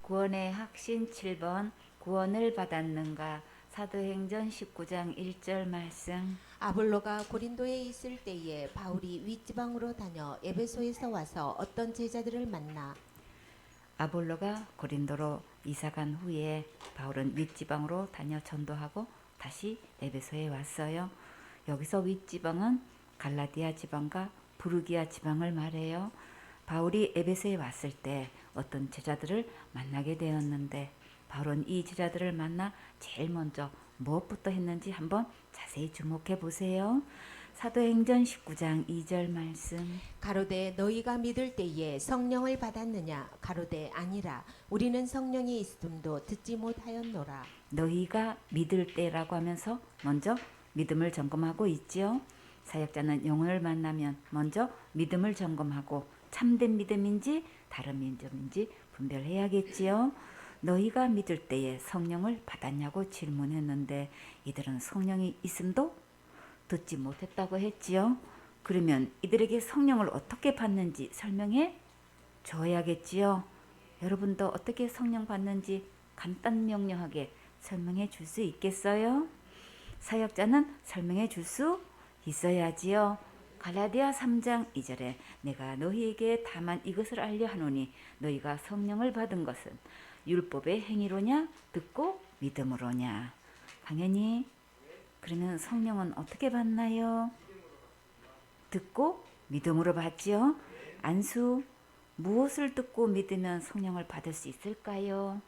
구원의 확신 7번 구원을 받았는가. 사도행전 19장 1절 말씀. 아볼로가 고린도에 있을 때에 바울이 윗지방으로 다녀 에베소에서 와서 어떤 제자들을 만나 아볼로가 고린도로 이사간 후에 바울은 윗지방으로 다녀 전도하고 다시 에베소에 왔어요. 여기서 윗지방은 갈라디아 지방과 부르기아 지방을 말해요. 바울이 에베소에 왔을 때 어떤 제자들을 만나게 되었는데 바울은 이 제자들을 만나 제일 먼저 무엇부터 했는지 한번 자세히 주목해 보세요. 사도행전 19장 2절 말씀. 가로되 너희가 믿을 때에 성령을 받았느냐 가로되 아니라 우리는 성령이 있음도 듣지 못하였노라. 너희가 믿을 때라고 하면서 먼저 믿음을 점검하고 있지요. 사역자는 영혼을 만나면 먼저 믿음을 점검하고 참된 믿음인지 다른 믿음인지 분별해야겠지요. 너희가 믿을 때에 성령을 받았냐고 질문했는데 이들은 성령이 있음도 듣지 못했다고 했지요. 그러면 이들에게 성령을 어떻게 받는지 설명해 줘야겠지요. 여러분도 어떻게 성령 받는지 간단 명료하게 설명해 줄 수 있겠어요? 사역자는 설명해 줄 수 있어야지요. 갈라디아 3장 2절에 내가 너희에게 다만 이것을 알려 하노니 너희가 성령을 받은 것은 율법의 행위로냐 듣고 믿음으로냐. 당연히 그러면 성령은 어떻게 받나요? 듣고 믿음으로 받지요. 안수 무엇을 듣고 믿으면 성령을 받을 수 있을까요?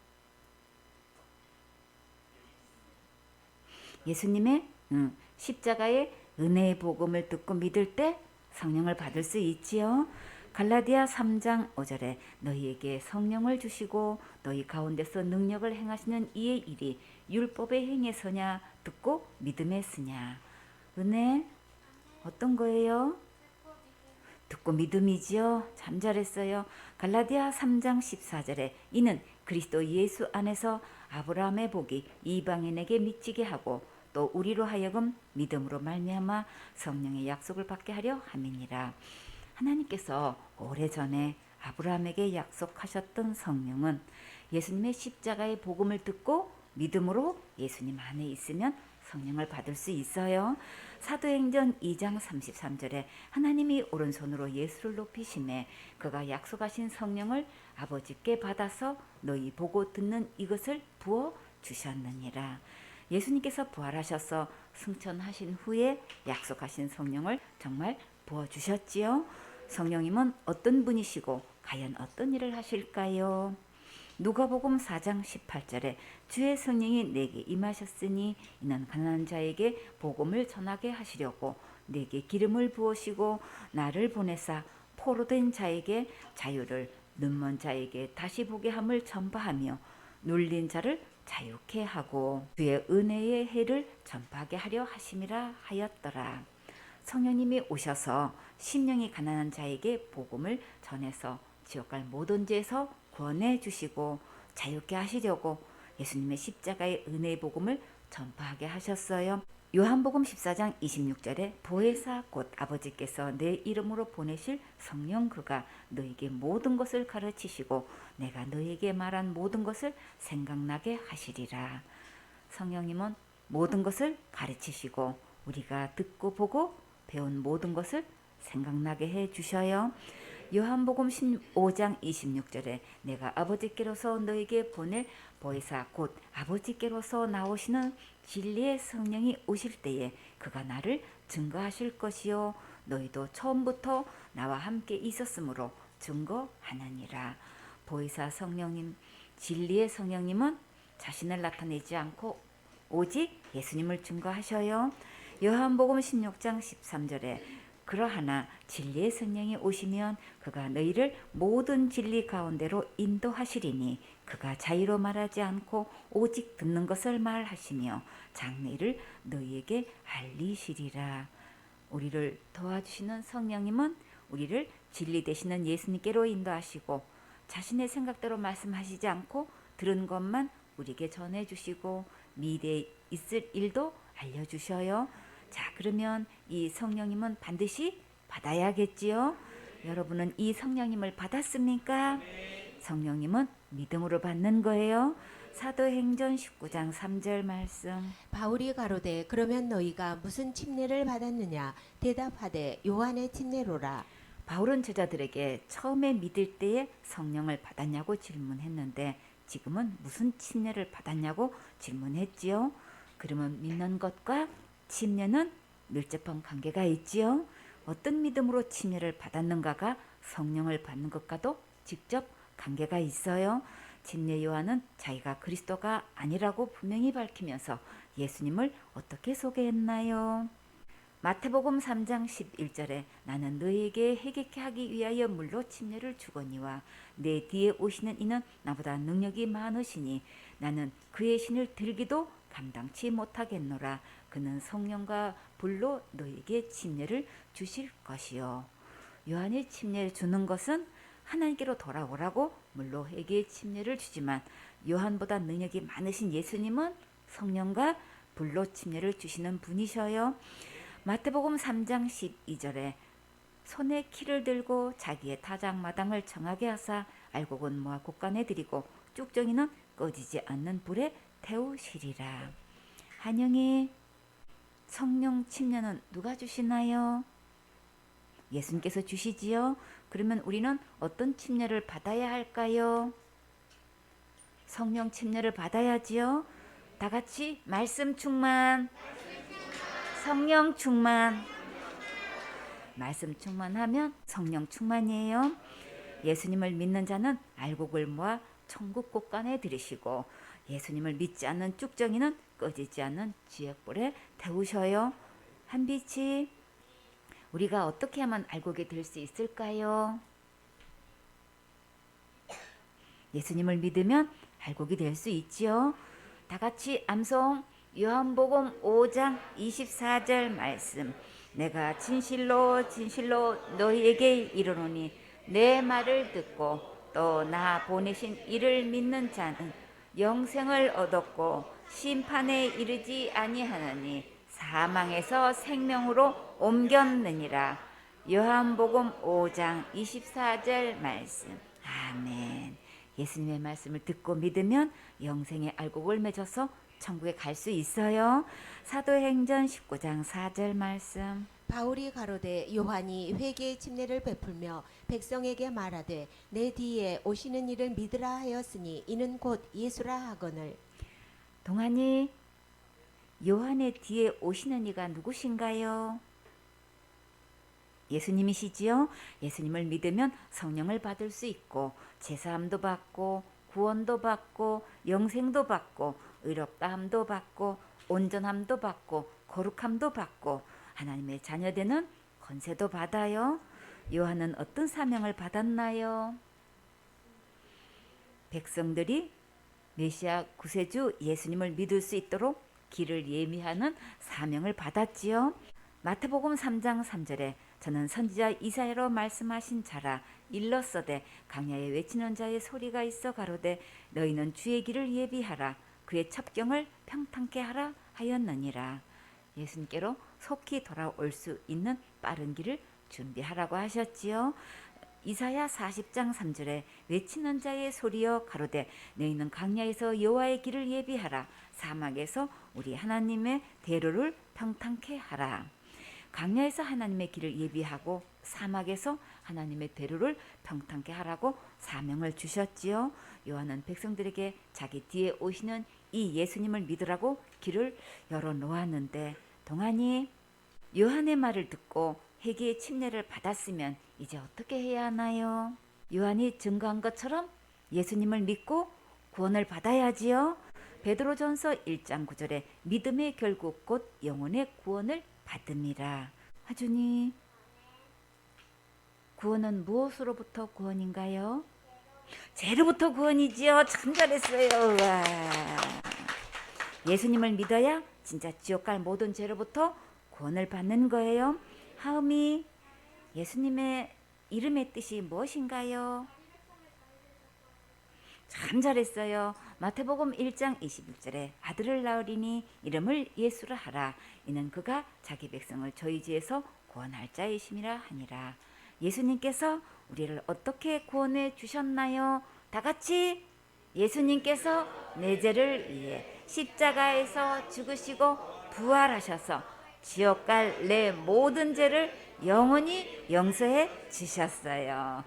예수님의 십자가의 은혜의 복음을 듣고 믿을 때 성령을 받을 수 있지요. 갈라디아 3장 5절에 너희에게 성령을 주시고 너희 가운데서 능력을 행하시는 이의 일이 율법의 행에서냐 듣고 믿음에 쓰냐. 은혜 어떤 거예요? 듣고 믿음이지요. 참 잘했어요. 갈라디아 3장 14절에 이는 그리스도 예수 안에서 아브라함의 복이 이방인에게 미치게 하고 또 우리로 하여금 믿음으로 말미암아 성령의 약속을 받게 하려 함이니라. 하나님께서 오래전에 아브라함에게 약속하셨던 성령은 예수님의 십자가의 복음을 듣고 믿음으로 예수님 안에 있으면 성령을 받을 수 있어요. 사도행전 2장 33절에 하나님이 오른손으로 예수를 높이시매 그가 약속하신 성령을 아버지께 받아서 너희 보고 듣는 이것을 부어 주셨느니라. 예수님께서 부활하셔서 승천하신 후에 약속하신 성령을 정말 부어 주셨지요. 성령님은 어떤 분이시고 과연 어떤 일을 하실까요? 누가복음 4장 18절에 주의 성령이 내게 임하셨으니 이는 가난한 자에게 복음을 전하게 하시려고 내게 기름을 부으시고 나를 보내사 포로된 자에게 자유를 눈먼 자에게 다시 보게 함을 전파하며 눌린 자를 자유케 하고 주의 은혜의 해를 전파하게 하려 하심이라 하였더라. 성령님이 오셔서 심령이 가난한 자에게 복음을 전해서 지옥 갈 모든 죄에서 구원해 주시고 자유케 하시려고 예수님의 십자가의 은혜의 복음을 전파하게 하셨어요. 요한복음 14장 26절에 보혜사 곧 아버지께서 내 이름으로 보내실 성령 그가 너에게 모든 것을 가르치시고 내가 너에게 말한 모든 것을 생각나게 하시리라. 성령님은 모든 것을 가르치시고 우리가 듣고 보고 배운 모든 것을 생각나게 해 주셔요. 요한복음 15장 26절에 내가 아버지께로서 너에게 보낼 보혜사 곧 아버지께로서 나오시는 진리의 성령이 오실 때에 그가 나를 증거하실 것이요 너희도 처음부터 나와 함께 있었으므로 증거하느니라. 보혜사 성령님, 진리의 성령님은 자신을 나타내지 않고 오직 예수님을 증거하셔요. 요한복음 16장 13절에 그러하나 진리의 성령이 오시면 그가 너희를 모든 진리 가운데로 인도하시리니 그가 자유로 말하지 않고 오직 듣는 것을 말하시며 장래를 너희에게 알리시리라. 우리를 도와주시는 성령님은 우리를 진리 되시는 예수님께로 인도하시고 자신의 생각대로 말씀하시지 않고 들은 것만 우리에게 전해주시고 미래에 있을 일도 알려주셔요. 자, 그러면 이 성령님은 반드시 받아야겠지요. 여러분은 이 성령님을 받았습니까? 성령님은 믿음으로 받는 거예요. 사도행전 19장 3절 말씀. 바울이 가로되 그러면 너희가 무슨 침례를 받았느냐 대답하되 요한의 침례로라. 바울은 제자들에게 처음에 믿을 때에 성령을 받았냐고 질문했는데 지금은 무슨 침례를 받았냐고 질문했지요. 그러면 믿는 것과 침례는 밀접한 관계가 있지요. 어떤 믿음으로 침례를 받았는가가 성령을 받는 것과도 직접 관계가 있어요. 침례 요한은 자기가 그리스도가 아니라고 분명히 밝히면서 예수님을 어떻게 소개했나요? 마태복음 3장 11절에 나는 너희에게 회개케 하기 위하여 물로 침례를 주거니와 내 뒤에 오시는 이는 나보다 능력이 많으시니 나는 그의 신을 들기도 감당치 못하겠노라. 그는 성령과 불로 너희에게 침례를 주실 것이요. 요한이 침례를 주는 것은 하나님께로 돌아오라고 물로 회개의 침례를 주지만 요한보다 능력이 많으신 예수님은 성령과 불로 침례를 주시는 분이셔요. 마태복음 3장 12절에 손에 키를 들고 자기의 타작마당을 정하게 하사 알곡은 모아 곳간에 들이고 쭉정이는 꺼지지 않는 불에 태우시리라. 한영이 성령 침례는 누가 주시나요? 예수님께서 주시지요. 그러면 우리는 어떤 침례를 받아야 할까요? 성령 침례를 받아야지요. 다 같이 말씀 충만, 성령 충만. 말씀 충만하면 성령 충만이에요. 예수님을 믿는 자는 알곡을 모아 천국 곳간에 들이시고 예수님을 믿지 않는 쭉정이는 꺼지지 않는 지옥불에 태우셔요. 한빛이 우리가 어떻게 하면 알곡이 될 수 있을까요? 예수님을 믿으면 알곡이 될 수 있지요. 다 같이 암송. 요한복음 5장 24절 말씀. 내가 진실로 진실로 너희에게 이르노니 내 말을 듣고 또 나 보내신 이를 믿는 자는 영생을 얻었고 심판에 이르지 아니하느니 사망에서 생명으로 옮겼느니라. 요한복음 5장 24절 말씀. 아멘. 예수님의 말씀을 듣고 믿으면 영생의 알곡을 맺어서 천국에 갈 수 있어요. 사도행전 19장 4절 말씀. 바울이 가로되 요한이 회개의 침례를 베풀며 백성에게 말하되 내 뒤에 오시는 이를 믿으라 하였으니 이는 곧 예수라 하거늘. 동안이 요한의 뒤에 오시는 이가 누구신가요? 예수님이시지요. 예수님을 믿으면 성령을 받을 수 있고 제사함도 받고 구원도 받고 영생도 받고 의롭다함도 받고 온전함도 받고 거룩함도 받고 하나님의 자녀되는 권세도 받아요. 요한은 어떤 사명을 받았나요? 백성들이 메시아 구세주 예수님을 믿을 수 있도록 길을 예미하는 사명을 받았지요. 마태복음 3장 3절에 저는 선지자 이사야로 말씀하신 자라 일렀어되 강야에 외치는 자의 소리가 있어 가로되 너희는 주의 길을 예비하라 그의 첩경을 평탄케 하라 하였느니라. 예수님께로 속히 돌아올 수 있는 빠른 길을 준비하라고 하셨지요. 이사야 40장 3절에 외치는 자의 소리여 가로되 너희는 강야에서 여호와의 길을 예비하라 사막에서 우리 하나님의 대로를 평탄케 하라. 강야에서 하나님의 길을 예비하고 사막에서 하나님의 대로를 평탄케 하라고 사명을 주셨지요. 요한은 백성들에게 자기 뒤에 오시는 이 예수님을 믿으라고 길을 열어놓았는데 동안이 요한의 말을 듣고 회개의 침례를 받았으면 이제 어떻게 해야 하나요? 요한이 증거한 것처럼 예수님을 믿고 구원을 받아야지요. 베드로전서 1장 9절에 믿음의 결국 곧 영혼의 구원을 받음이라. 하주니 구원은 무엇으로부터 구원인가요? 죄로부터 구원이지요. 참 잘했어요. 와. 예수님을 믿어야 진짜 지옥 갈 모든 죄로부터 구원을 받는 거예요. 하음이 예수님의 이름의 뜻이 무엇인가요? 참 잘했어요. 마태복음 1장 21절에 아들을 낳으리니 이름을 예수라 하라. 이는 그가 자기 백성을 저희 죄에서 구원할 자이심이라 하니라. 예수님께서 우리를 어떻게 구원해 주셨나요? 다 같이 예수님께서 내 죄를 위해 십자가에서 죽으시고 부활하셔서 지옥 갈 내 모든 죄를 영원히 용서해 주셨어요.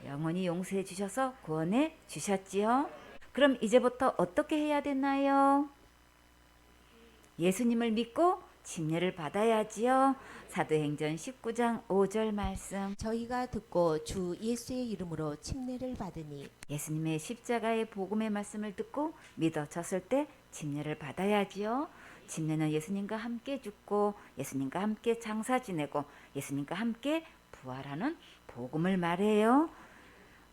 영원히 용서해 주셔서 구원해 주셨지요. 그럼 이제부터 어떻게 해야 되나요? 예수님을 믿고 침례를 받아야지요. 사도행전 19장 5절 말씀. 저희가 듣고 주 예수의 이름으로 침례를 받으니 예수님의 십자가의 복음의 말씀을 듣고 믿어졌을 때 침례를 받아야지요. 침례는 예수님과 함께 죽고 예수님과 함께 장사 지내고 예수님과 함께 부활하는 복음을 말해요.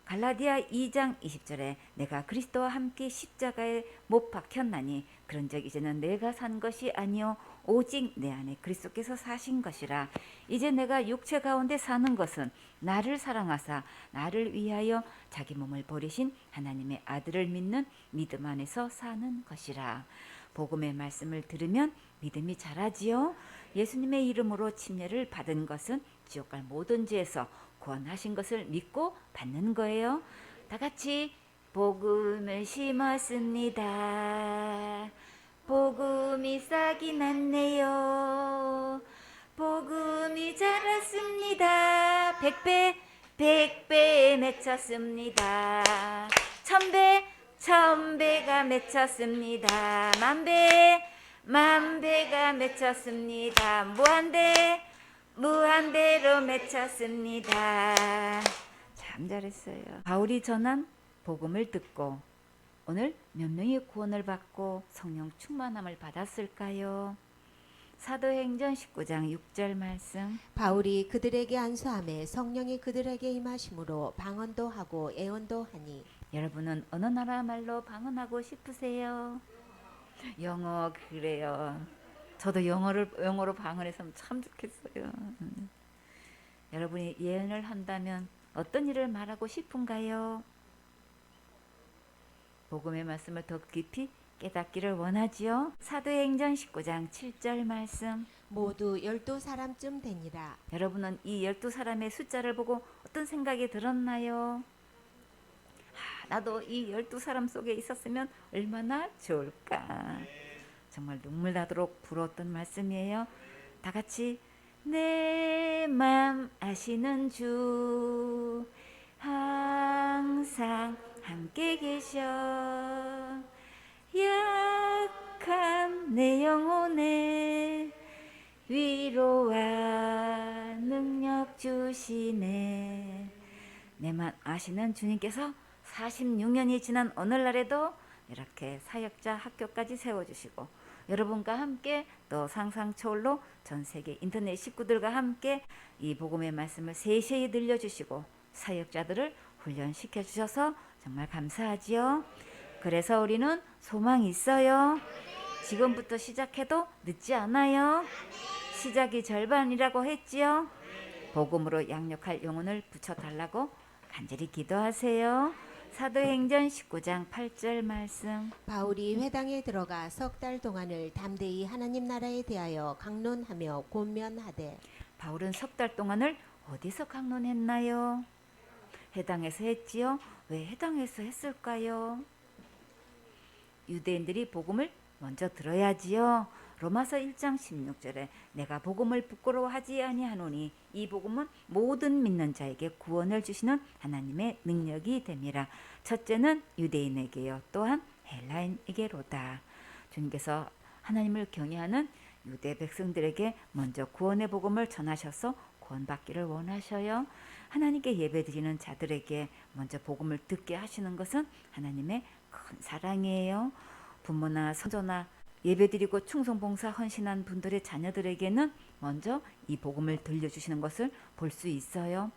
갈라디아 2장 20절에 내가 그리스도와 함께 십자가에 못 박혔나니 그런즉 이제는 내가 산 것이 아니요 오직 내 안에 그리스도께서 사신 것이라. 이제 내가 육체 가운데 사는 것은 나를 사랑하사 나를 위하여 자기 몸을 버리신 하나님의 아들을 믿는 믿음 안에서 사는 것이라. 복음의 말씀을 들으면 믿음이 자라지요. 예수님의 이름으로 침례를 받은 것은 지옥 갈 모든 죄에서 구원하신 것을 믿고 받는 거예요. 다 같이 복음을 심었습니다. 복음이 싹이 났네요. 복음이 자랐습니다. 100배 100배 맺혔습니다. 1000배 1000배가 맺혔습니다. 만배 만배가 맺혔습니다. 무한대로 맺혔습니다. 참 잘했어요. 바울이 전한 복음을 듣고 오늘 몇 명이 구원을 받고 성령 충만함을 받았을까요? 사도행전 19장 6절 말씀. 바울이 그들에게 안수함에 성령이 그들에게 임하심으로 방언도 하고 애언도 하니. 여러분은 어느 나라 말로 방언하고 싶으세요? 영어 그래요. 저도 영어로 방언했으면 참 좋겠어요. 여러분이 예언을 한다면 어떤 일을 말하고 싶은가요? 복음의 말씀을 더 깊이 깨닫기를 원하지요. 사도행전 19장 7절 말씀. 모두 12사람쯤 되니라. 여러분은 이 12사람의 숫자를 보고 어떤 생각이 들었나요? 나도 이 12사람 속에 있었으면 얼마나 좋을까. 정말 눈물 나도록 부러웠던 말씀이에요. 다 같이 내 맘 아시는 주 항상 함께 계셔 약한 내 영혼에 위로와 능력 주시네. 내만 아시는 주님께서 46년이 지난 오늘날에도 이렇게 사역자 학교까지 세워주시고 여러분과 함께 또 상상초월로 전 세계 인터넷 식구들과 함께 이 복음의 말씀을 세세히 들려주시고 사역자들을 훈련시켜 주셔서 정말 감사하지요. 그래서 우리는 소망이 있어요. 지금부터 시작해도 늦지 않아요. 시작이 절반이라고 했지요. 복음으로 양육할 영혼을 붙여달라고 간절히 기도하세요. 사도행전 19장 8절 말씀. 바울이 회당에 들어가 석 달 동안을 담대히 하나님 나라에 대하여 강론하며 권면하되. 바울은 석 달 동안을 어디서 강론했나요? 회당에서 했지요. 왜 회당에서 했을까요? 유대인들이 복음을 먼저 들어야지요. 로마서 1장 16절에 내가 복음을 부끄러워하지 아니하노니 이 복음은 모든 믿는 자에게 구원을 주시는 하나님의 능력이 됨이라. 첫째는 유대인에게요 또한 헬라인에게로다. 주님께서 하나님을 경외하는 유대 백성들에게 먼저 구원의 복음을 전하셔서 구원받기를 원하셔요. 하나님께 예배드리는 자들에게 먼저 복음을 듣게 하시는 것은 하나님의 큰 사랑이에요. 부모나 선조나 예배드리고 충성봉사 헌신한 분들의 자녀들에게는 먼저 이 복음을 들려주시는 것을 볼 수 있어요.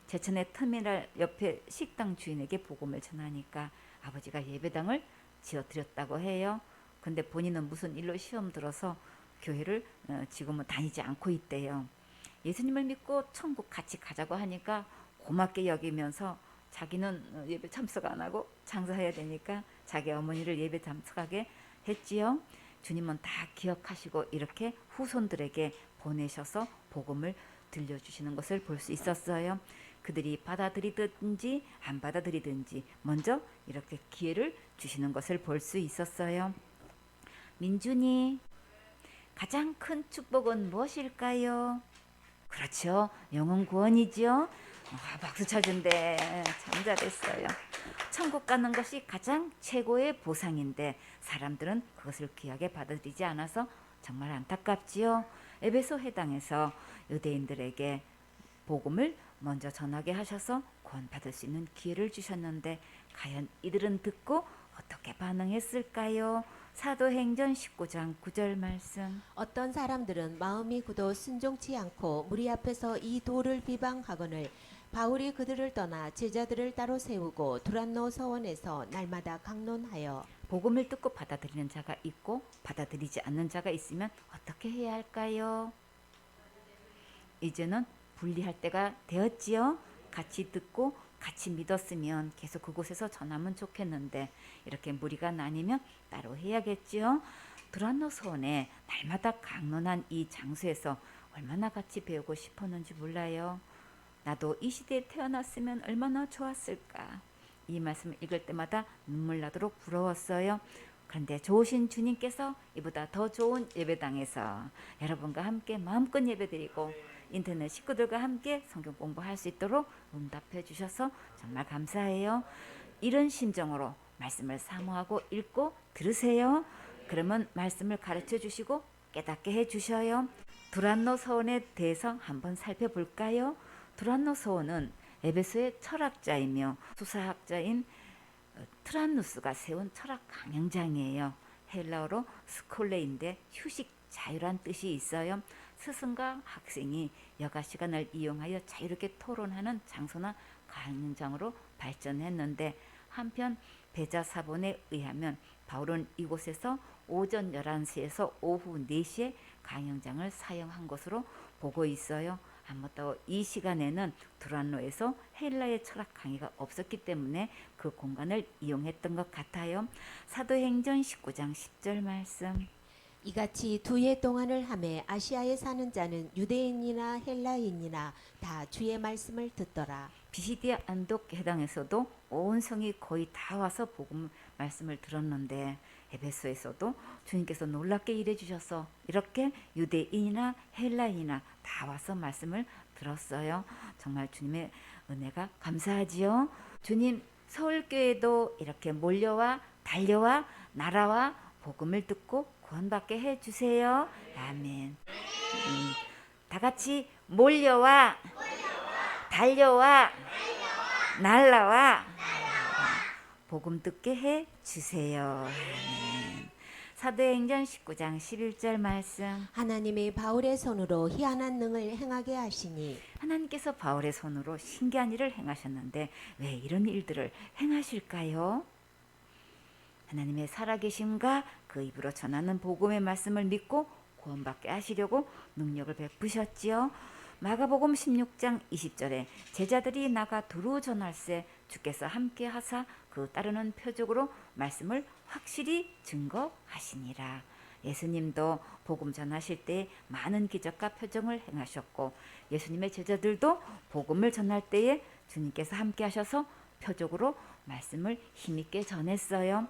제천의 터미널 옆에 식당 주인에게 복음을 전하니까 아버지가 예배당을 지어드렸다고 해요. 근데 본인은 무슨 일로 시험 들어서 교회를 지금은 다니지 않고 있대요. 예수님을 믿고 천국 같이 가자고 하니까 고맙게 여기면서 자기는 예배 참석 안 하고 장사해야 되니까 자기 어머니를 예배 참석하게 했지요. 주님은 다 기억하시고 이렇게 후손들에게 보내셔서 복음을 들려주시는 것을 볼 수 있었어요. 그들이 받아들이든지 안 받아들이든지 먼저 이렇게 기회를 주시는 것을 볼 수 있었어요. 민준이, 가장 큰 축복은 무엇일까요? 그렇죠. 영혼 구원이지요. 박수 쳐준대. 참 잘했어요. 천국 가는 것이 가장 최고의 보상인데 사람들은 그것을 귀하게 받아들이지 않아서 정말 안타깝지요. 에베소 회당에서 유대인들에게 복음을 먼저 전하게 하셔서 구원받을 수 있는 기회를 주셨는데 과연 이들은 듣고 어떻게 반응했을까요? 사도행전 19장 9절 말씀. 어떤 사람들은 마음이 굳어 순종치 않고 무리 앞에서 이 도를 비방하거늘 바울이 그들을 떠나 제자들을 따로 세우고 두란노 서원에서 날마다 강론하여. 복음을 듣고 받아들이는 자가 있고 받아들이지 않는 자가 있으면 어떻게 해야 할까요? 이제는 분리할 때가 되었지요. 같이 듣고 같이 믿었으면 계속 그곳에서 전하면 좋겠는데 이렇게 무리가 나뉘면 따로 해야겠지요. 두란노 서원에 날마다 강론한 이 장소에서 얼마나 같이 배우고 싶었는지 몰라요. 나도 이 시대에 태어났으면 얼마나 좋았을까. 이 말씀을 읽을 때마다 눈물 나도록 부러웠어요. 그런데 좋으신 주님께서 이보다 더 좋은 예배당에서 여러분과 함께 마음껏 예배드리고 인터넷 식구들과 함께 성경 공부할 수 있도록 응답해 주셔서 정말 감사해요. 이런 심정으로 말씀을 사모하고 읽고 들으세요. 그러면 말씀을 가르쳐 주시고 깨닫게 해 주셔요. 두란노 서원에 대해서 한번 살펴볼까요? 두란노 서원은 에베소의 철학자이며 수사학자인 트란누스가 세운 철학 강연장이에요. 헬라어로 스콜레인데 휴식, 자유란 뜻이 있어요. 스승과 학생이 여가 시간을 이용하여 자유롭게 토론하는 장소나 강연장으로 발전했는데 한편 배자사본에 의하면 바울은 이곳에서 오전 11시에서 오후 4시에 강연장을 사용한 것으로 보고 있어요. 아무것도 이 시간에는 두란노에서 헬라의 철학 강의가 없었기 때문에 그 공간을 이용했던 것 같아요. 사도행전 19장 10절 말씀. 이같이 두 해 동안을 하매 아시아에 사는 자는 유대인이나 헬라인이나 다 주의 말씀을 듣더라. 비시디아 안독 회당에서도 온 성이 거의 다 와서 복음 말씀을 들었는데 에베소에서도 주님께서 놀랍게 일해 주셔서 이렇게 유대인이나 헬라인이나 다 와서 말씀을 들었어요. 정말 주님의 은혜가 감사하지요. 주님 서울교회도 이렇게 몰려와 달려와 나라와 복음을 듣고 구원받게 해주세요. 아멘. 다 같이 몰려와 달려와 날라와 복음 듣게 해주세요. 아멘. 사도행전 19장 11절 말씀. 하나님이 바울의 손으로 희한한 능을 행하게 하시니. 하나님께서 바울의 손으로 신기한 일을 행하셨는데 왜 이런 일들을 행하실까요? 하나님의 살아계심과 그 입으로 전하는 복음의 말씀을 믿고 구원받게 하시려고 능력을 베푸셨지요. 마가복음 16장 20절에 제자들이 나가 두루 전할세 주께서 함께 하사 그 따르는 표적으로 말씀을 확실히 증거하시니라. 예수님도 복음 전하실 때 많은 기적과 표적을 행하셨고 예수님의 제자들도 복음을 전할 때에 주님께서 함께 하셔서 표적으로 말씀을 힘있게 전했어요.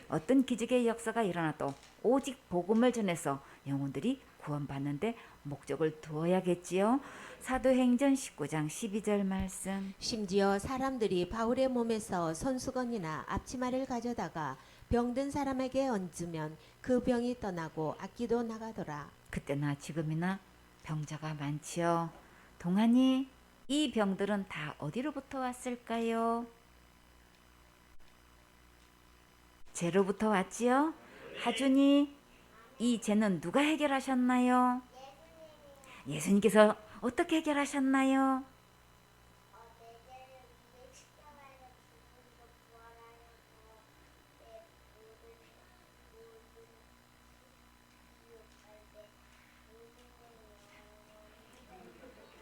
어떤 기적의 역사가 일어나도 오직 복음을 전해서 영혼들이 구원받는데 목적을 두어야겠지요. 사도행전 19장 12절 말씀. 심지어 사람들이 바울의 몸에서 손수건이나 앞치마를 가져다가 병든 사람에게 얹으면 그 병이 떠나고 악기도 나가더라. 그때나 지금이나 병자가 많지요. 동안이 이 병들은 다 어디로부터 왔을까요? 죄로부터 왔지요. 하준이, 이 죄는 누가 해결하셨나요? 예수님께서 어떻게 해결하셨나요?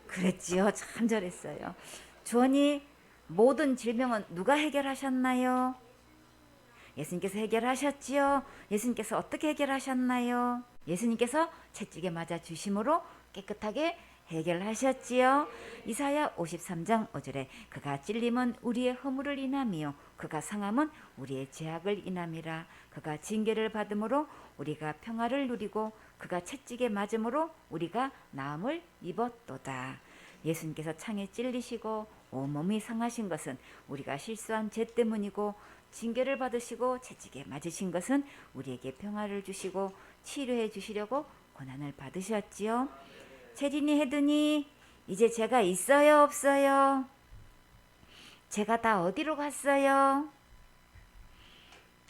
그랬지요. 참 잘했어요. 주원이, 모든 질병은 누가 해결하셨나요? 예수님께서 해결하셨지요. 예수님께서 어떻게 해결하셨나요? 예수님께서 채찍에 맞아 주심으로 깨끗하게 해결하셨지요. 이사야 53장 5절에 그가 찔림은 우리의 허물을 인함이요 그가 상함은 우리의 죄악을 인함이라. 그가 징계를 받음으로 우리가 평화를 누리고 그가 채찍에 맞음으로 우리가 나음을 입었도다. 예수님께서 창에 찔리시고 온몸이 상하신 것은 우리가 실수한 죄 때문이고, 징계를 받으시고 채찍에 맞으신 것은 우리에게 평화를 주시고 치료해 주시려고 고난을 받으셨지요. 체린이, 헤드니, 이제 죄가 있어요, 없어요? 죄가 다 어디로 갔어요?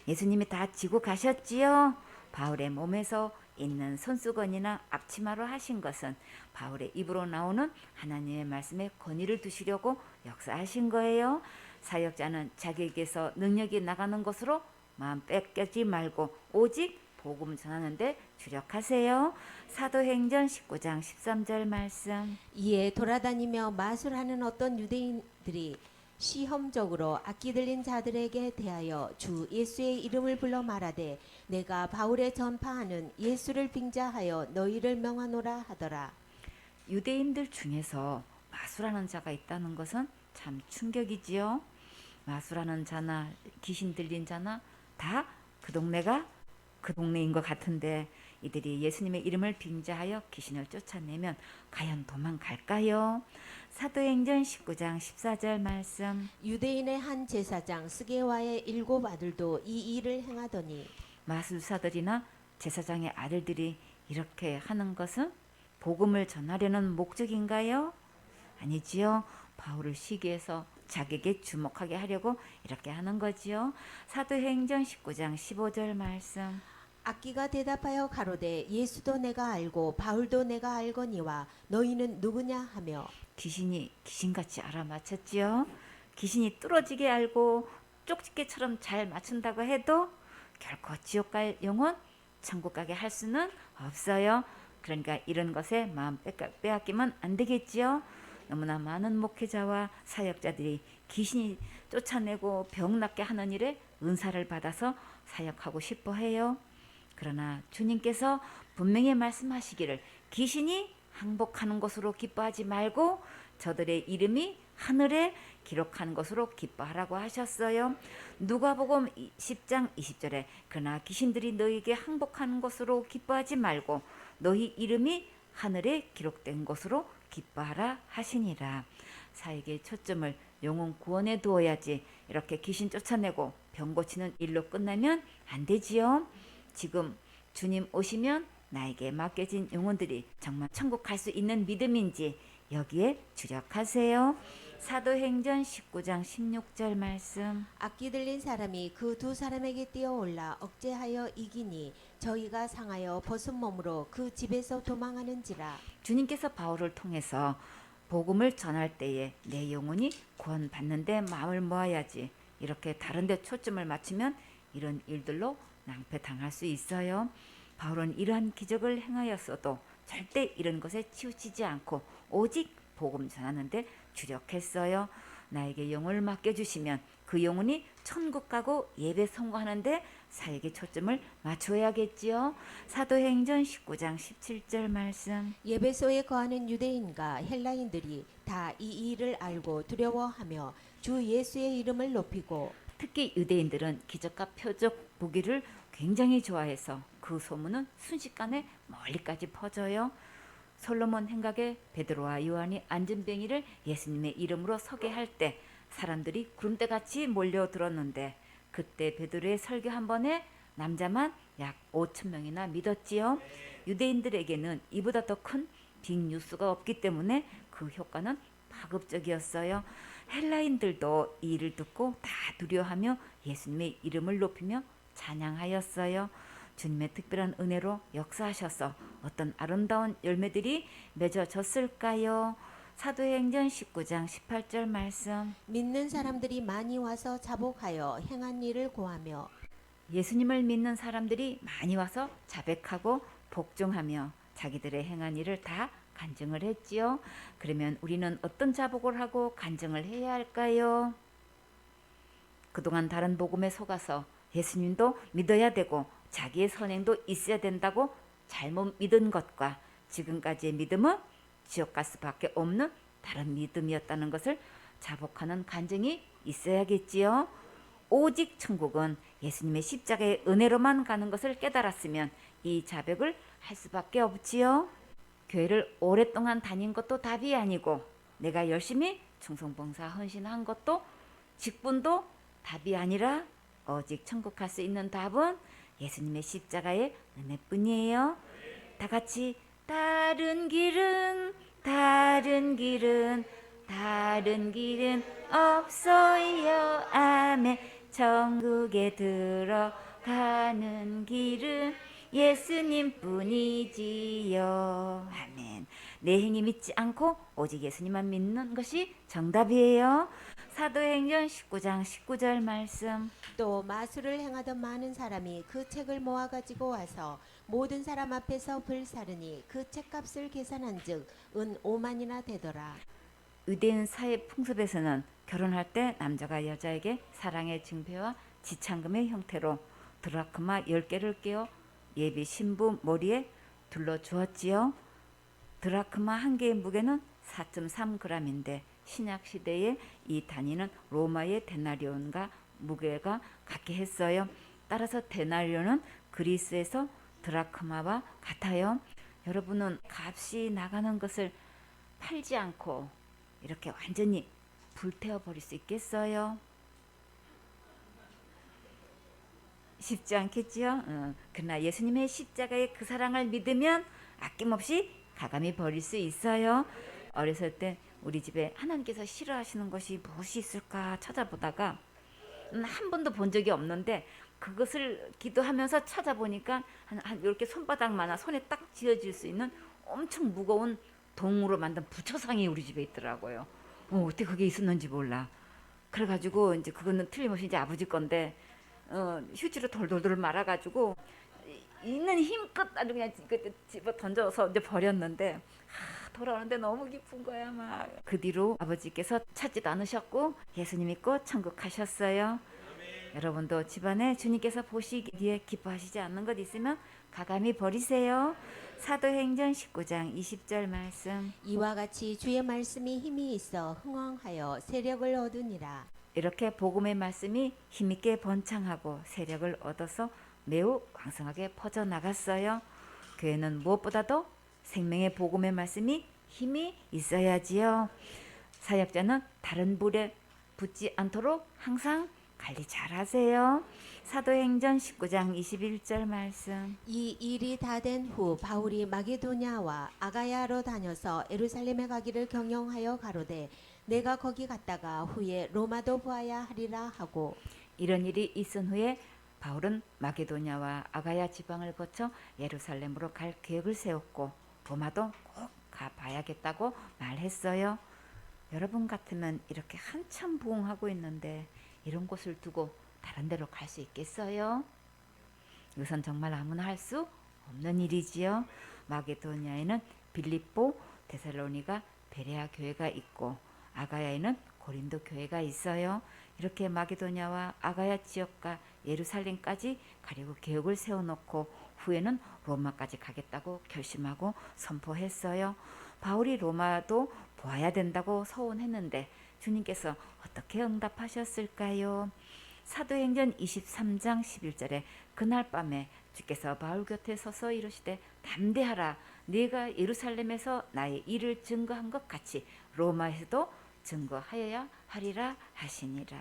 예수님이 다 지고 가셨지요. 바울의 몸에서 있는 손수건이나 앞치마로 하신 것은 바울의 입으로 나오는 하나님의 말씀에 권위를 두시려고 역사하신 거예요. 사역자는 자기에게서 능력이 나가는 것으로 마음 뺏기지 말고 오직 복음 전하는데 주력하세요. 사도행전 19장 13절 말씀. 이에 돌아다니며 마술하는 어떤 유대인들이 시험적으로 악기 들린 자들에게 대하여 주 예수의 이름을 불러 말하되 내가 바울의 전파하는 예수를 빙자하여 너희를 명하노라 하더라. 유대인들 중에서 마술하는 자가 있다는 것은 참 충격이지요. 마술하는 자나 귀신 들린 자나 다 그 동네가 그 동네인 것 같은데, 이들이 예수님의 이름을 빙자하여 귀신을 쫓아내면 과연 도망갈까요? 사도행전 19장 14절 말씀. 유대인의 한 제사장 스게와의 7 아들도 이 일을 행하더니. 마술사들이나 제사장의 아들들이 이렇게 하는 것은 복음을 전하려는 목적인가요? 아니지요. 바울을 시기해서 자기에게 주목하게 하려고 이렇게 하는 거지요. 사도행전 19장 15절 말씀. 악기가 대답하여 가로되 예수도 내가 알고 바울도 내가 알거니와 너희는 누구냐 하며. 귀신이 귀신같이 알아맞혔지요. 귀신이 뚫어지게 알고 쪽집게처럼 잘 맞춘다고 해도 결코 지옥 갈 영혼, 천국 가게 할 수는 없어요. 그러니까 이런 것에 마음 빼앗기면 안 되겠지요. 너무나 많은 목회자와 사역자들이 귀신이 쫓아내고 병 낫게 하는 일에 은사를 받아서 사역하고 싶어 해요. 그러나 주님께서 분명히 말씀하시기를 귀신이 항복하는 것으로 기뻐하지 말고 저들의 이름이 하늘에 기록하는 것으로 기뻐하라고 하셨어요. 누가복음 10장 20절에 그러나 귀신들이 너희에게 항복하는 것으로 기뻐하지 말고 너희 이름이 하늘에 기록된 것으로 기뻐하라 하시니라. 사역의 초점을 영혼 구원에 두어야지 이렇게 귀신 쫓아내고 병 고치는 일로 끝나면 안 되지요. 지금 주님 오시면 나에게 맡겨진 영혼들이 정말 천국 갈 수 있는 믿음인지 여기에 주력하세요. 사도행전 19장 16절 말씀. 악기 들린 사람이 그 2 사람에게 뛰어올라 억제하여 이기니 저희가 상하여 벗은 몸으로 그 집에서 도망하는지라. 주님께서 바울을 통해서 복음을 전할 때에 내 영혼이 구원받는데 마음을 모아야지 이렇게 다른 데 초점을 맞추면 이런 일들로 낭패당할 수 있어요. 바울은 이러한 기적을 행하였어도 절대 이런 것에 치우치지 않고 오직 복음 전하는데 주력했어요. 나에게 영혼을 맡겨주시면 그 영혼이 천국 가고 예배 성공하는데 사역의 초점을 맞춰야겠지요. 사도행전 19장 17절 말씀. 예배소에 거하는 유대인과 헬라인들이 다 이 일을 알고 두려워하며 주 예수의 이름을 높이고. 특히 유대인들은 기적과 표적 보기를 굉장히 좋아해서 그 소문은 순식간에 멀리까지 퍼져요. 솔로몬 행각에 베드로와 요한이 안전뱅이를 예수님의 이름으로 서게 할 때 사람들이 구름대같이 몰려들었는데 그때 베드로의 설교 한 번에 남자만 약 5천 명이나 믿었지요. 유대인들에게는 이보다 더 큰 빅뉴스가 없기 때문에 그 효과는 파급적이었어요. 헬라인들도 이 일을 듣고 다 두려워하며 예수님의 이름을 높이며 찬양하였어요. 주님의 특별한 은혜로 역사하셔서 어떤 아름다운 열매들이 맺어졌을까요? 사도행전 19장 18절 말씀. 믿는 사람들이 많이 와서 자복하여 행한 일을 고하며. 예수님을 믿는 사람들이 많이 와서 자백하고 복종하며 자기들의 행한 일을 다 간증을 했지요. 그러면 우리는 어떤 자복을 하고 간증을 해야 할까요? 그동안 다른 복음에 속아서 예수님도 믿어야 되고 자기의 선행도 있어야 된다고 잘못 믿은 것과 지금까지의 믿음은 지옥 갈 수밖에 없는 다른 믿음이었다는 것을 자복하는 간증이 있어야겠지요. 오직 천국은 예수님의 십자가의 은혜로만 가는 것을 깨달았으면 이 자백을 할 수밖에 없지요. 교회를 오랫동안 다닌 것도 답이 아니고 내가 열심히 충성봉사 헌신한 것도 직분도 답이 아니라 오직 천국 갈 수 있는 답은 예수님의 십자가의 은혜뿐이에요. 다 같이 다른 길은 없어요. 아멘. 천국에 들어가는 길은 예수님 뿐이지요. 아멘. 내 행위 믿지 않고 오직 예수님만 믿는 것이 정답이에요. 사도행전 19장 19절 말씀. 또 마술을 행하던 많은 사람이 그 책을 모아 가지고 와서 모든 사람 앞에서 불사르니 그 책값을 계산한즉 은 5만이나 되더라. 유대인 사회 풍습에서는 결혼할 때 남자가 여자에게 사랑의 증표와 지참금의 형태로 드라크마 10개를 끼워 예비 신부 머리에 둘러주었지요. 드라크마 한 개의 무게는 4.3g인데 신약 시대의 이 단위는 로마의 데나리온과 무게가 같게 했어요. 따라서 데나리온은 그리스에서 드라크마와 같아요. 여러분은 값이 나가는 것을 팔지 않고 이렇게 완전히 불태워 버릴 수 있겠어요? 쉽지 않겠지요? 그러나 예수님의 십자가의 그 사랑을 믿으면 아낌없이 가감히 버릴 수 있어요. 어렸을 때 우리 집에 하나님께서 싫어하시는 것이 무엇이 있을까 찾아보다가 한 번도 본 적이 없는데 그것을 기도하면서 찾아보니까 한 이렇게 손바닥만한 손에 딱 쥐어질 수 있는 엄청 무거운 동으로 만든 부처상이 우리 집에 있더라고요. 어떻게 그게 있었는지 몰라. 그래가지고 이제 그거는 틀림없이 이제 아버지 건데 휴지로 돌돌돌 말아가지고 있는 힘껏 아주 그냥 집어 던져서 이제 버렸는데 돌아오는데 너무 기쁜 거야 막. 그 뒤로 아버지께서 찾지도 않으셨고 예수님 믿고 천국 가셨어요. 여러분도 집안에 주님께서 보시기에 기뻐하시지 않는 것 있으면 가감히 버리세요. 사도행전 19장 20절 말씀. 이와 같이 주의 말씀이 힘이 있어 흥왕하여 세력을 얻으니라. 이렇게 복음의 말씀이 힘있게 번창하고 세력을 얻어서 매우 왕성하게 퍼져나갔어요. 교회는 무엇보다도 생명의 복음의 말씀이 힘이 있어야지요. 사역자는 다른 불에 붙지 않도록 항상 관리 잘 하세요. 사도행전 19장 21절 말씀. 이 일이 다 된 후 바울이 마게도냐와 아가야로 다녀서 예루살렘에 가기를 경영하여 가로되 내가 거기 갔다가 후에 로마도 보아야 하리라 하고. 이런 일이 있은 후에 바울은 마게도냐와 아가야 지방을 거쳐 예루살렘으로 갈 계획을 세웠고 로마도 꼭 가봐야겠다고 말했어요. 여러분 같으면 이렇게 한참 부흥하고 있는데 이런 곳을 두고 다른 데로 갈 수 있겠어요? 이것은 정말 아무나 할 수 없는 일이지요. 마게도냐에는 빌립보, 데살로니가, 베레아 교회가 있고 아가야에는 고린도 교회가 있어요. 이렇게 마게도냐와 아가야 지역과 예루살렘까지 가려고 계획을 세워놓고 후에는 로마까지 가겠다고 결심하고 선포했어요. 바울이 로마도 보아야 된다고 서원했는데 주님께서 어떻게 응답하셨을까요? 사도행전 23장 11절에 그날 밤에 주께서 바울 곁에 서서 이르시되 담대하라 네가 예루살렘에서 나의 일을 증거한 것 같이 로마에서도 증거하여야 하리라 하시니라.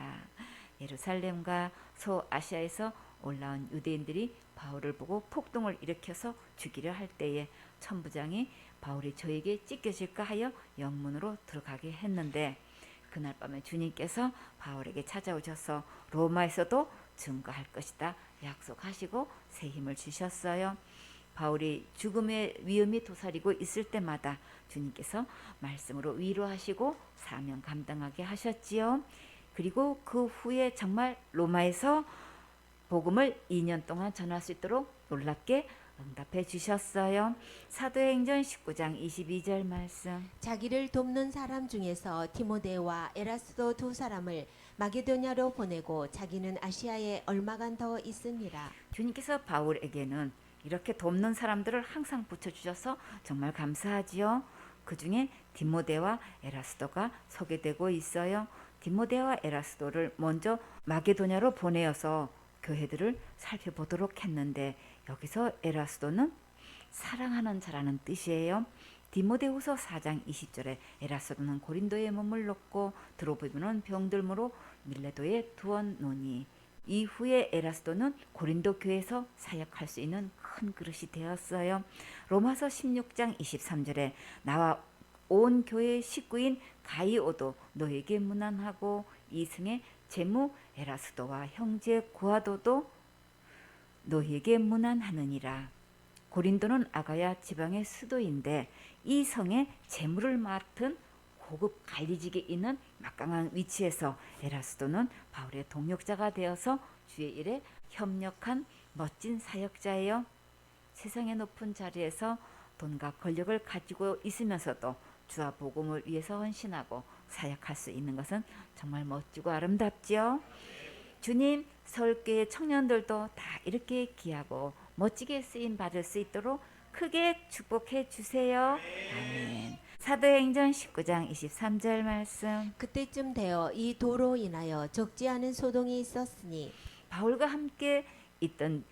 예루살렘과 소아시아에서 올라온 유대인들이 바울을 보고 폭동을 일으켜서 죽이려 할 때에 천부장이 바울이 저에게 찢겨질까 하여 영문으로 들어가게 했는데 그날 밤에 주님께서 바울에게 찾아오셔서 로마에서도 증거할 것이다 약속하시고 새 힘을 주셨어요. 바울이 죽음의 위험이 도사리고 있을 때마다 주님께서 말씀으로 위로하시고 사명 감당하게 하셨지요. 그리고 그 후에 정말 로마에서 복음을 2년 동안 전할 수 있도록 놀랍게 응답해 주셨어요. 사도행전 19장 22절 말씀. 자기를 돕는 사람 중에서 디모데와 에라스도 두 사람을 마게도냐로 보내고 자기는 아시아에 얼마간 더 있으니라. 주님께서 바울에게는 이렇게 돕는 사람들을 항상 붙여주셔서 정말 감사하지요. 그 중에 디모데와 에라스도가 소개되고 있어요. 디모데와 에라스도를 먼저 마게도냐로 보내어서 교회들을 살펴보도록 했는데 여기서 에라스도는 사랑하는 자라는 뜻이에요. 디모데후서 4장 20절에 에라스도는 고린도에 머물렀고 드로비모는 병들므로 밀레도에 두었노니 이후에 에라스도는 고린도 교회에서 사역할 수 있는 큰 그릇이 되었어요. 로마서 16장 23절에 나와 온 교회의 식구인 가이오도 너에게 문안하고 이승의 제무 에라스도와 형제 구하도도 너에게 문안하느니라. 고린도는 아가야 지방의 수도인데 이 성의 재물을 맡은 고급 관리직에 있는 막강한 위치에서 에라스도는 바울의 동역자가 되어서 주의 일에 협력한 멋진 사역자예요. 세상의 높은 자리에서 돈과 권력을 가지고 있으면서도 주와 복음을 위해서 헌신하고 사역할 수 있는 것은 정말 멋지고 아름답지요. 주님, 서울교회 청년들도 다 이렇게 귀하고 멋지게 쓰임 받을 수 있도록 크게 축복해 주세요. 아멘. 사도행전 19장 23절 말씀. 그때쯤 되어 이 도로 인하여 적지 않은 소동이 있었으니 바울과 함께 있던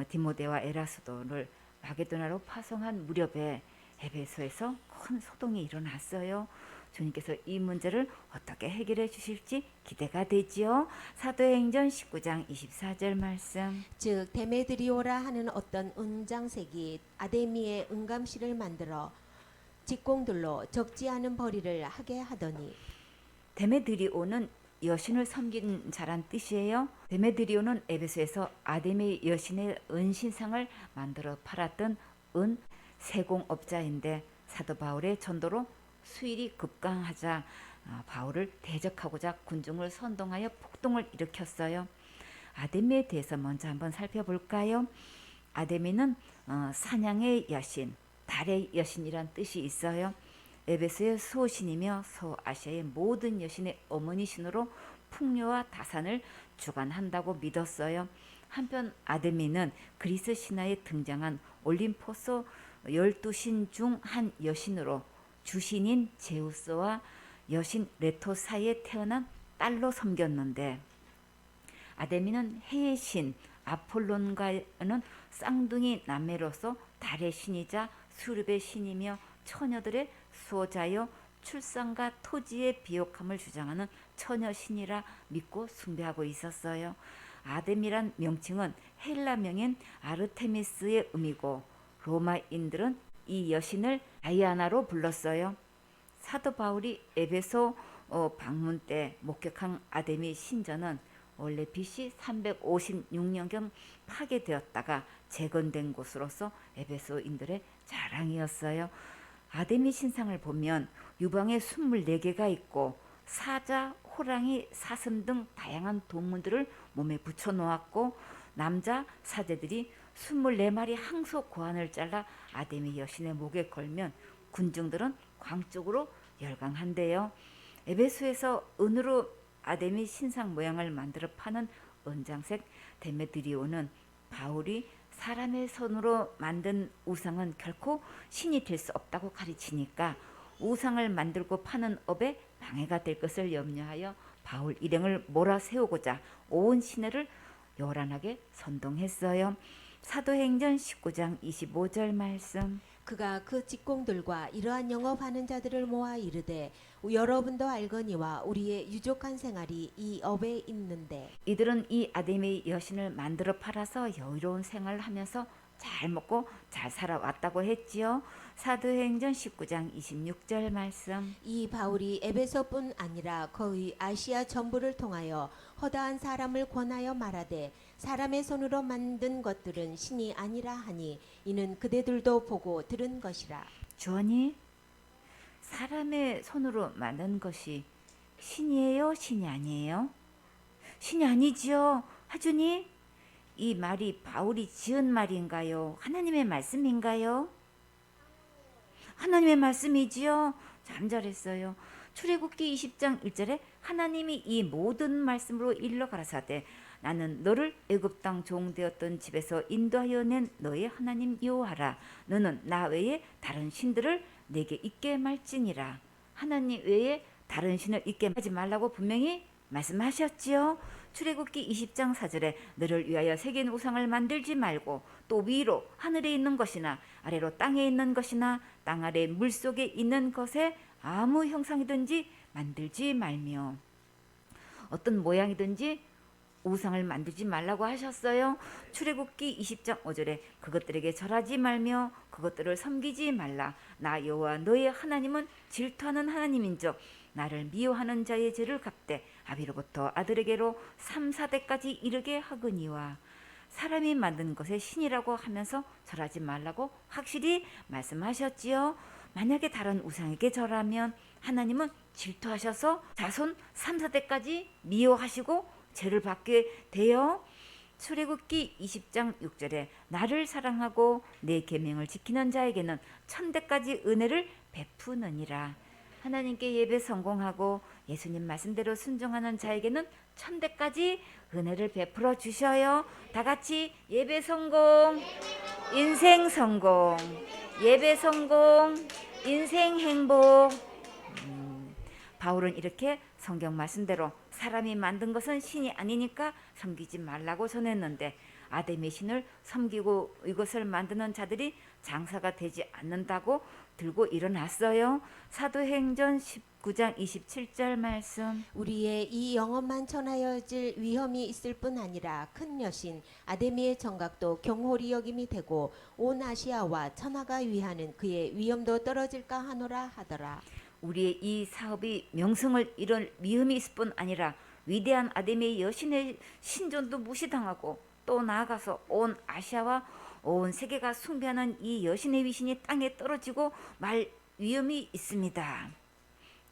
디모데와 에라스도를 마게도나로 파송한 무렵에 에베소에서 큰 소동이 일어났어요. 주님께서 이 문제를 어떻게 해결해 주실지 기대가 되지요. 사도행전 19장 24절 말씀. 즉 데메드리오라 하는 어떤 은장색이 아데미의 은감실을 만들어 직공들로 적지 않은 벌이를 하게 하더니 데메드리오는 여신을 섬긴 자란 뜻이에요. 데메드리오는 에베소에서 아데미 여신의 은신상을 만들어 팔았던 은 세공업자인데 사도 바울의 전도로 수일이 급강하자 바울을 대적하고자 군중을 선동하여 폭동을 일으켰어요. 아데미에 대해서 먼저 한번 살펴볼까요? 아데미는 사냥의 여신, 달의 여신이란 뜻이 있어요. 에베소의 수호신이며 서아시아의 모든 여신의 어머니신으로 풍요와 다산을 주관한다고 믿었어요. 한편 아데미는 그리스 신화에 등장한 올림포스 12신 중 한 여신으로 주신인 제우스와 여신 레토 사이에 태어난 딸로 섬겼는데 아데미는 해의 신 아폴론과는 쌍둥이 남매로서 달의 신이자 수렵의 신이며 처녀들의 수호자여 출산과 토지의 비옥함을 주장하는 처녀신이라 믿고 숭배하고 있었어요. 아데미란 명칭은 헬라명인 아르테미스의 의미고 로마인들은 이 여신을 다이아나로 불렀어요. 사도 바울이 에베소 방문 때 목격한 아데미 신전은 원래 BC 356년경 파괴되었다가 재건된 곳으로서 에베소인들의 자랑이었어요. 아데미 신상을 보면 유방에 24개가 있고 사자, 호랑이, 사슴 등 다양한 동물들을 몸에 붙여 놓았고 남자 사제들이 24마리 항소 고환을 잘라 아데미 여신의 목에 걸면 군중들은 광적으로 열광한대요. 에베소에서 은으로 아데미 신상 모양을 만들어 파는 은장색 데메드리오는 바울이 사람의 손으로 만든 우상은 결코 신이 될 수 없다고 가르치니까 우상을 만들고 파는 업에 방해가 될 것을 염려하여 바울 일행을 몰아세우고자 온 시내를 요란하게 선동했어요. 사도행전 19장 25절 말씀. 그가 그 직공들과 이러한 영업하는 자들을 모아 이르되 여러분도 알거니와 우리의 유족한 생활이 이 업에 있는데 이들은 이 아데미 여신을 만들어 팔아서 여유로운 생활을 하면서 잘 먹고 잘 살아왔다고 했지요. 사도행전 19장 26절 말씀. 이 바울이 에베소뿐 아니라 거의 아시아 전부를 통하여 허다한 사람을 권하여 말하되 사람의 손으로 만든 것들은 신이 아니라 하니 이는 그대들도 보고 들은 것이라. 주원이 사람의 손으로 만든 것이 신이에요? 신이 아니에요? 신이 아니지요. 하주니 이 말이 바울이 지은 말인가요? 하나님의 말씀인가요? 하나님의 말씀이지요. 참 잘했어요. 출애굽기 20장 1절에 하나님이 이 모든 말씀으로 일러 가라사대 나는 너를 애굽 땅 종되었던 집에서 인도하여 낸 너의 하나님 여호와라. 너는 나 외에 다른 신들을 내게 있게 말지니라. 하나님 외에 다른 신을 있게 하지 말라고 분명히 말씀하셨지요. 출애굽기 20장 4절에 너를 위하여 새긴 우상을 만들지 말고 또 위로 하늘에 있는 것이나 아래로 땅에 있는 것이나 땅 아래 물속에 있는 것에 아무 형상이든지 만들지 말며, 어떤 모양이든지 우상을 만들지 말라고 하셨어요. 출애굽기 20장 5절에 그것들에게 절하지 말며 그것들을 섬기지 말라. 나 여호와 너의 하나님은 질투하는 하나님인즉 나를 미워하는 자의 죄를 갚되 아비로부터 아들에게로 3, 4대까지 이르게 하거니와. 사람이 만든 것에 신이라고 하면서 절하지 말라고 확실히 말씀하셨지요. 만약에 다른 우상에게 절하면 하나님은 질투하셔서 자손 3, 4대까지 미워하시고 죄를 받게 돼요. 출애굽기 20장 6절에 나를 사랑하고 내 계명을 지키는 자에게는 1000대까지 은혜를 베푸느니라. 하나님께 예배 성공하고 예수님 말씀대로 순종하는 자에게는 1000대까지 은혜를 베풀어 주셔요. 다 같이 예배 성공, 인생 성공, 예배 성공, 인생 행복. 바울은 이렇게 성경 말씀대로 사람이 만든 것은 신이 아니니까 섬기지 말라고 전했는데 아담의 신을 섬기고 이것을 만드는 자들이 장사가 되지 않는다고 들고 일어났어요. 사도행전 19장 27절 말씀. 우리의 이 영혼만 천하여질 위험이 있을 뿐 아니라 큰 여신 아데미의 정각도 경홀히 여김이 되고 온 아시아와 천하가 위하는 그의 위엄도 떨어질까 하노라 하더라. 우리의 이 사업이 명성을 잃을 위험이 있을 뿐 아니라 위대한 아데미의 여신의 신전도 무시당하고 또 나아가서 온 아시아와 온 세계가 숭배하는 이 여신의 위신이 땅에 떨어지고 말 위험이 있습니다.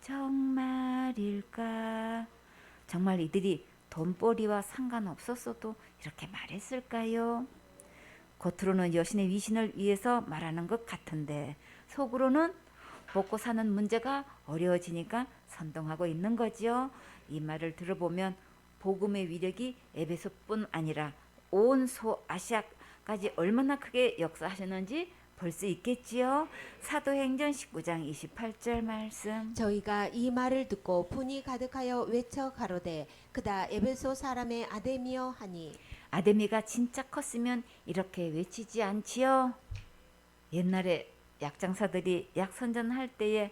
정말일까? 정말 이들이 돈벌이와 상관없었어도 이렇게 말했을까요? 겉으로는 여신의 위신을 위해서 말하는 것 같은데 속으로는 먹고 사는 문제가 어려워지니까 선동하고 있는 거지요. 이 말을 들어보면 복음의 위력이 에베소뿐 아니라 온 소아시아까지 얼마나 크게 역사하셨는지 볼 수 있겠지요. 사도행전 19장 28절 말씀. 저희가 이 말을 듣고 분이 가득하여 외쳐 가로되 그다 에베소 사람의 아데미여 하니. 아데미가 진짜 컸으면 이렇게 외치지 않지요. 옛날에 약장사들이 약선전할 때에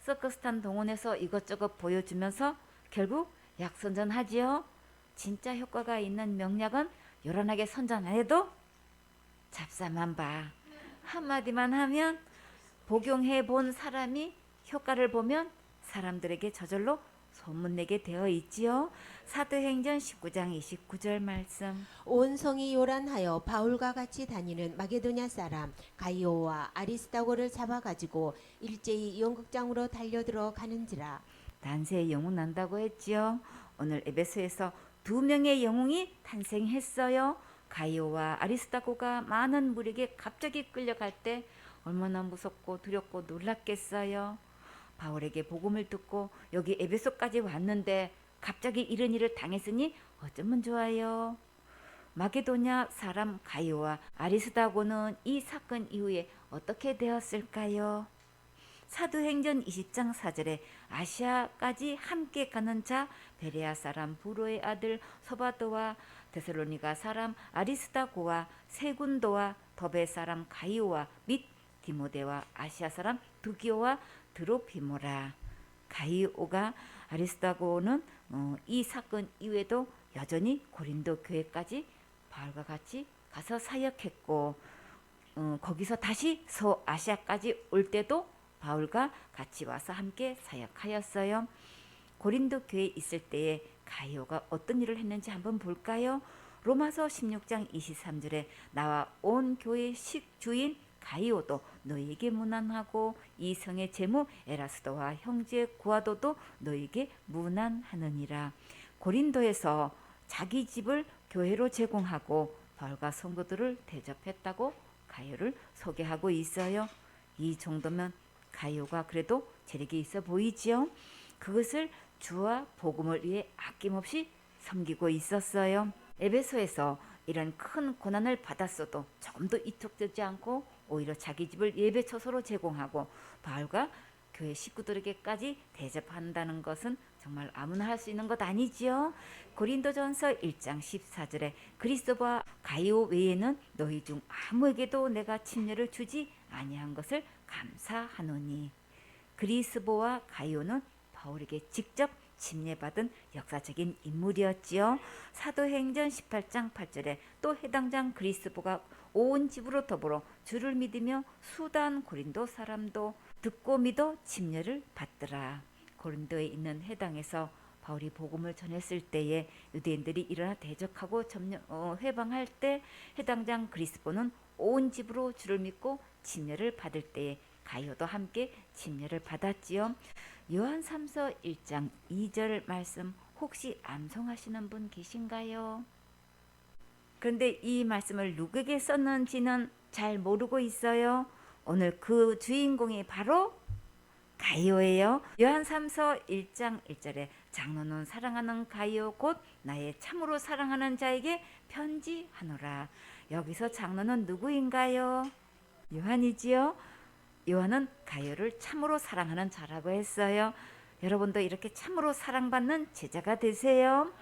서커스탄 동원해서 이것저것 보여주면서 결국 약선전하지요. 진짜 효과가 있는 명약은 요란하게 선전 안 해도 잡사만 봐. 한마디만 하면 복용해 본 사람이 효과를 보면 사람들에게 저절로 소문내게 되어 있지요. 사도행전 19장 29절 말씀. 온 성이 요란하여 바울과 같이 다니는 마게도냐 사람 가이오와 아리스다고를 잡아가지고 일제히 연극장으로 달려들어 가는지라. 단세의 영웅 난다고 했지요. 오늘 에베소에서 2명의 영웅이 탄생했어요. 가이오와 아리스다고가 많은 무리에게 갑자기 끌려갈 때 얼마나 무섭고 두렵고 놀랐겠어요. 바울에게 복음을 듣고 여기 에베소까지 왔는데 갑자기 이런 일을 당했으니 어쩌면 좋아요. 마게도냐 사람 가이오와 아리스다고는 이 사건 이후에 어떻게 되었을까요? 사도행전 20장 4절에 아시아까지 함께 가는 자 베레아 사람 부로의 아들 소바도와 데살로니가 사람 아리스다고와 세군도와 더베 사람 가이오와 및 디모데와 아시아 사람 두기오와 드로피모라. 가이오가 아리스다고는 이 사건 이후에도 여전히 고린도 교회까지 바울과 같이 가서 사역했고 거기서 다시 서아시아까지 올 때도 바울과 같이 와서 함께 사역하였어요. 고린도 교회에 있을 때에 가이오가 어떤 일을 했는지 한번 볼까요? 로마서 16장 23절에 나와 온 교회의 식주인 가이오도 너희에게 문안하고 이 성의 제무 에라스도와 형제 구아도도 너희에게 문안하느니라. 고린도에서 자기 집을 교회로 제공하고 바울과 성도들을 대접했다고 가이오를 소개하고 있어요. 이 정도면 가이오가 그래도 재력이 있어 보이지요. 그것을 주와 복음을 위해 아낌없이 섬기고 있었어요. 에베소에서 이런 큰 고난을 받았어도 조금도 이tuk되지 않고 오히려 자기 집을 예배 처소로 제공하고 바울과 교회 식구들에게까지 대접한다는 것은 정말 아무나 할 수 있는 것 아니지요. 고린도전서 1장 14절에 그리스도와 가이오 외에는 너희 중 아무에게도 내가 침례를 주지 아니한 것을 감사하노니. 그리스도와 가이오는 바울에게 직접 침례받은 역사적인 인물이었지요. 사도행전 18장 8절에 또 해당 장 그리스도가 온 집으로 더불어 주를 믿으며 수단 고린도 사람도 듣고 믿어 침례를 받더라. 고린도에 있는 해당에서 바울이 복음을 전했을 때에 유대인들이 일어나 대적하고 회방할 때 해당 장 그리스도는 온 집으로 주를 믿고 침례를 받을 때에 가이오도 함께 침례를 받았지요. 요한삼서 1장 2절 말씀 혹시 암송하시는 분 계신가요? 그런데 이 말씀을 누구에게 썼는지는 잘 모르고 있어요. 오늘 그 주인공이 바로 가이오예요. 요한삼서 1장 1절에 장로는 사랑하는 가이오 곧 나의 참으로 사랑하는 자에게 편지하노라. 여기서 장로는 누구인가요? 요한이지요. 요한은 가이오를 참으로 사랑하는 자라고 했어요. 여러분도 이렇게 참으로 사랑받는 제자가 되세요.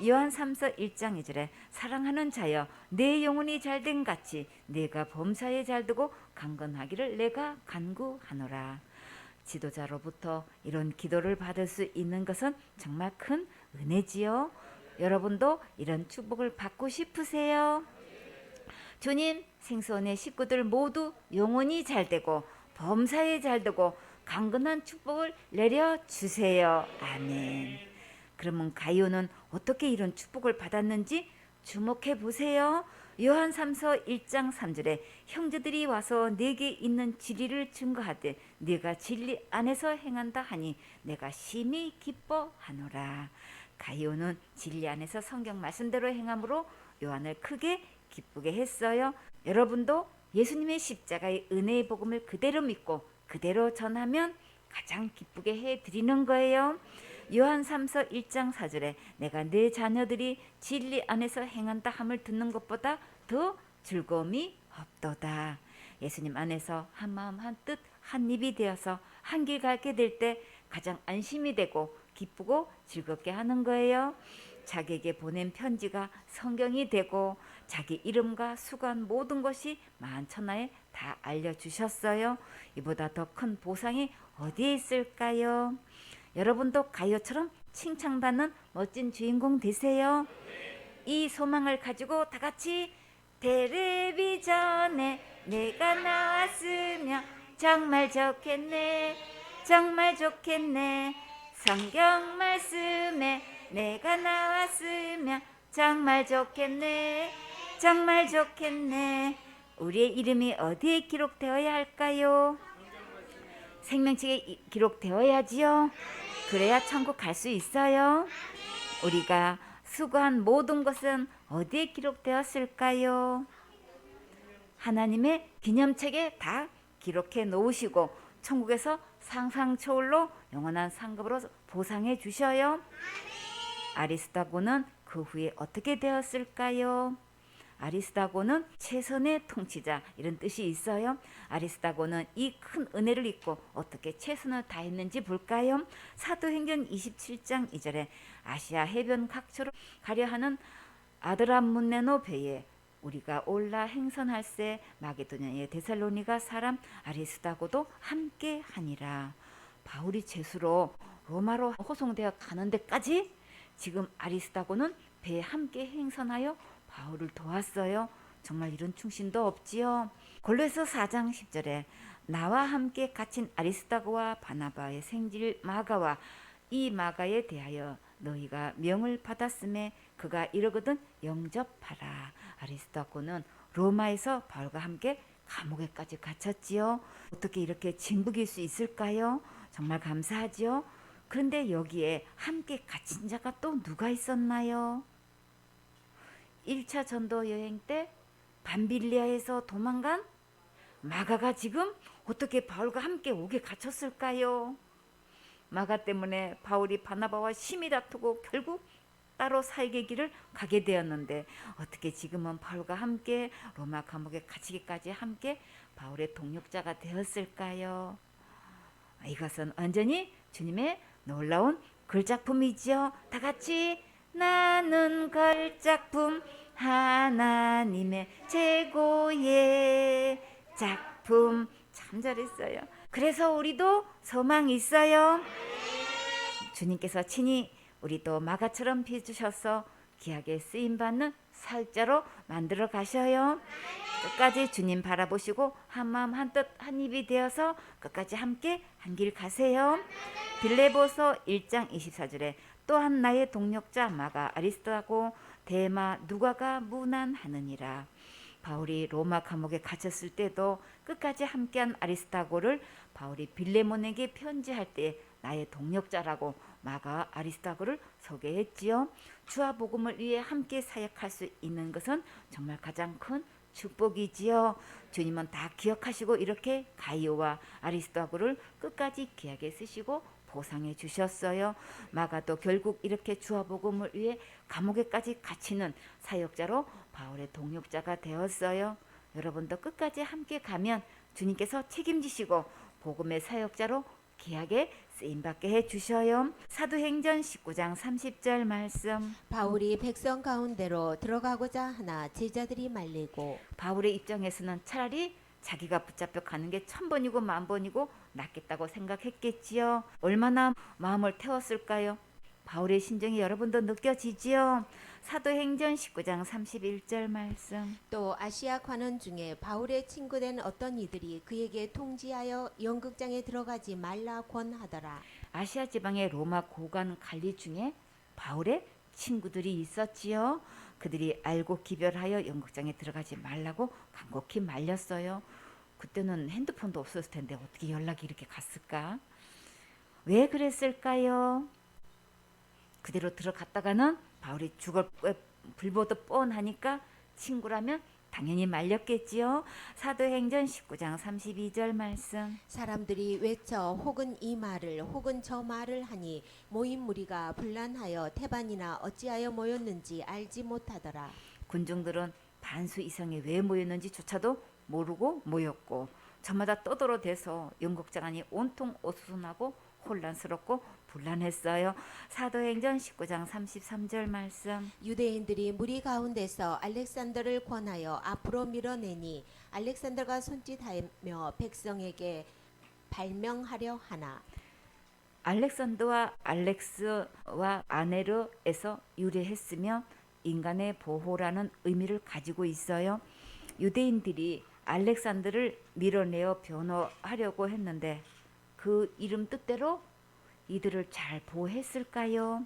요한삼서 1장 2절에 사랑하는 자여 내 영혼이 잘된 같이 내가 범사에 잘되고 강건하기를 내가 간구하노라. 지도자로부터 이런 기도를 받을 수 있는 것은 정말 큰 은혜지요. 여러분도 이런 축복을 받고 싶으세요? 주님, 생수원의 식구들 모두 영혼이 잘되고 범사에 잘되고 강건한 축복을 내려주세요. 아멘. 그러면 가이오는 어떻게 이런 축복을 받았는지 주목해 보세요. 요한삼서 1장 3절에 형제들이 와서 내게 있는 진리를 증거하되 네가 진리 안에서 행한다 하니 내가 심히 기뻐하노라. 가이오는 진리 안에서 성경 말씀대로 행함으로 요한을 크게 기쁘게 했어요. 여러분도 예수님의 십자가의 은혜의 복음을 그대로 믿고 그대로 전하면 가장 기쁘게 해드리는 거예요. 요한삼서 1장 4절에 내가 내 자녀들이 진리 안에서 행한다 함을 듣는 것보다 더 즐거움이 없도다. 예수님 안에서 한 마음 한 뜻 한 입이 되어서 한 길 가게 될 때 가장 안심이 되고 기쁘고 즐겁게 하는 거예요. 자기에게 보낸 편지가 성경이 되고 자기 이름과 수관 모든 것이 만천하에 다 알려주셨어요. 이보다 더 큰 보상이 어디에 있을까요? 여러분도 가이오처럼 칭찬받는 멋진 주인공 되세요. 이 소망을 가지고 다 같이 텔레비전에 내가 나왔으면 정말 좋겠네 정말 좋겠네 성경 말씀에 내가 나왔으면 정말 좋겠네 정말 좋겠네. 우리의 이름이 어디에 기록되어야 할까요? 생명책에 기록되어야지요. 그래야 천국 갈 수 있어요. 우리가 수고한 모든 것은 어디에 기록되었을까요? 하나님의 기념책에 다 기록해 놓으시고 천국에서 상상 초월로 영원한 상급으로 보상해 주셔요. 아리스다고는 그 후에 어떻게 되었을까요? 아리스다고는 최선의 통치자 이런 뜻이 있어요. 아리스다고는 이 큰 은혜를 입고 어떻게 최선을 다했는지 볼까요? 사도행전 27장 2절에 아시아 해변 각처로 가려하는 아드람문네노 배에 우리가 올라 행선할세 마게도냐의 데살로니가 사람 아리스다고도 함께 하니라. 바울이 죄수로 로마로 호송되어 가는 데까지 지금 아리스다고는 배에 함께 행선하여 바울을 도왔어요. 정말 이런 충신도 없지요. 골로새 4장 10절에 나와 함께 갇힌 아리스다고와 바나바의 생질 마가와 이 마가에 대하여 너희가 명을 받았음에 그가 이러거든 영접하라. 아리스다고는 로마에서 바울과 함께 감옥에까지 갇혔지요. 어떻게 이렇게 진국일 수 있을까요? 정말 감사하지요. 그런데 여기에 함께 갇힌 자가 또 누가 있었나요? 1차 전도 여행 때 밤빌리아에서 도망간 마가가 지금 어떻게 바울과 함께 옥에 갇혔을까요? 마가 때문에 바울이 바나바와 심히 다투고 결국 따로 사역의 길을 가게 되었는데 어떻게 지금은 바울과 함께 로마 감옥에 갇히기까지 함께 바울의 동역자가 되었을까요? 이것은 완전히 주님의 놀라운 걸작품이지요. 다 같이 나는 걸작품 하나님의 최고의 작품. 참 잘했어요. 그래서 우리도 소망이 있어요. 주님께서 친히 우리도 마가처럼 빚으셔서 귀하게 쓰임받는 사역자로 만들어 가셔요. 끝까지 주님 바라보시고 한마음 한뜻 한입이 되어서 끝까지 함께 한 길 가세요. 빌레보서 1장 24절에 또한 나의 동력자 마가 아리스도하고 데마 누가가 문안하느니라. 바울이 로마 감옥에 갇혔을 때도 끝까지 함께한 아리스타고를 바울이 빌레몬에게 편지할 때 나의 동력자라고 마가 아리스타고를 소개했지요. 주와 복음을 위해 함께 사역할 수 있는 것은 정말 가장 큰 축복이지요. 주님은 다 기억하시고 이렇게 가이오와 아리스타고를 끝까지 귀하게 쓰시고 보상해 주셨어요. 마가도 결국 이렇게 주와 복음을 위해 감옥에까지 갇히는 사역자로 바울의 동역자가 되었어요. 여러분도 끝까지 함께 가면 주님께서 책임지시고 복음의 사역자로 귀하게 쓰임받게 해주셔요. 사도행전 19장 30절 말씀. 바울이 백성 가운데로 들어가고자 하나 제자들이 말리고. 바울의 입장에서는 차라리 자기가 붙잡혀 가는 게 1000번이고 10,000번이고 낫겠다고 생각했겠지요. 얼마나 마음을 태웠을까요? 바울의 심정이 여러분도 느껴지지요. 사도행전 19장 31절 말씀. 또 아시아 관원 중에 바울의 친구된 어떤 이들이 그에게 통지하여 연극장에 들어가지 말라 권하더라. 아시아 지방의 로마 고관 관리 중에 바울의 친구들이 있었지요. 그들이 알고 기별하여 연극장에 들어가지 말라고 간곡히 말렸어요. 그때는 핸드폰도 없었을 텐데 어떻게 연락이 이렇게 갔을까? 왜 그랬을까요? 그대로 들어갔다가는 바울이 죽을 불보듯 뻔하니까 친구라면 당연히 말렸겠지요. 사도행전 19장 32절 말씀. 사람들이 외쳐 혹은 이 말을 혹은 저 말을 하니 모인 무리가 분란하여 태반이나 어찌하여 모였는지 알지 못하더라. 군중들은 반수 이상이 왜 모였는지조차도 모르고 모였고 저마다 떠들어대서 연극장 안이 온통 어수선하고 혼란스럽고 불란했어요. 사도행전 19장 33절 말씀. 유대인들이 무리 가운데서 알렉산더를 권하여 앞으로 밀어내니 알렉산더가 손짓하며 백성에게 발명하려 하나. 알렉산더와 알렉스와 아네르에서 유래했으며 인간의 보호라는 의미를 가지고 있어요. 유대인들이 알렉산더를 밀어내어 변호하려고 했는데 그 이름 뜻대로 이들을 잘 보호했을까요?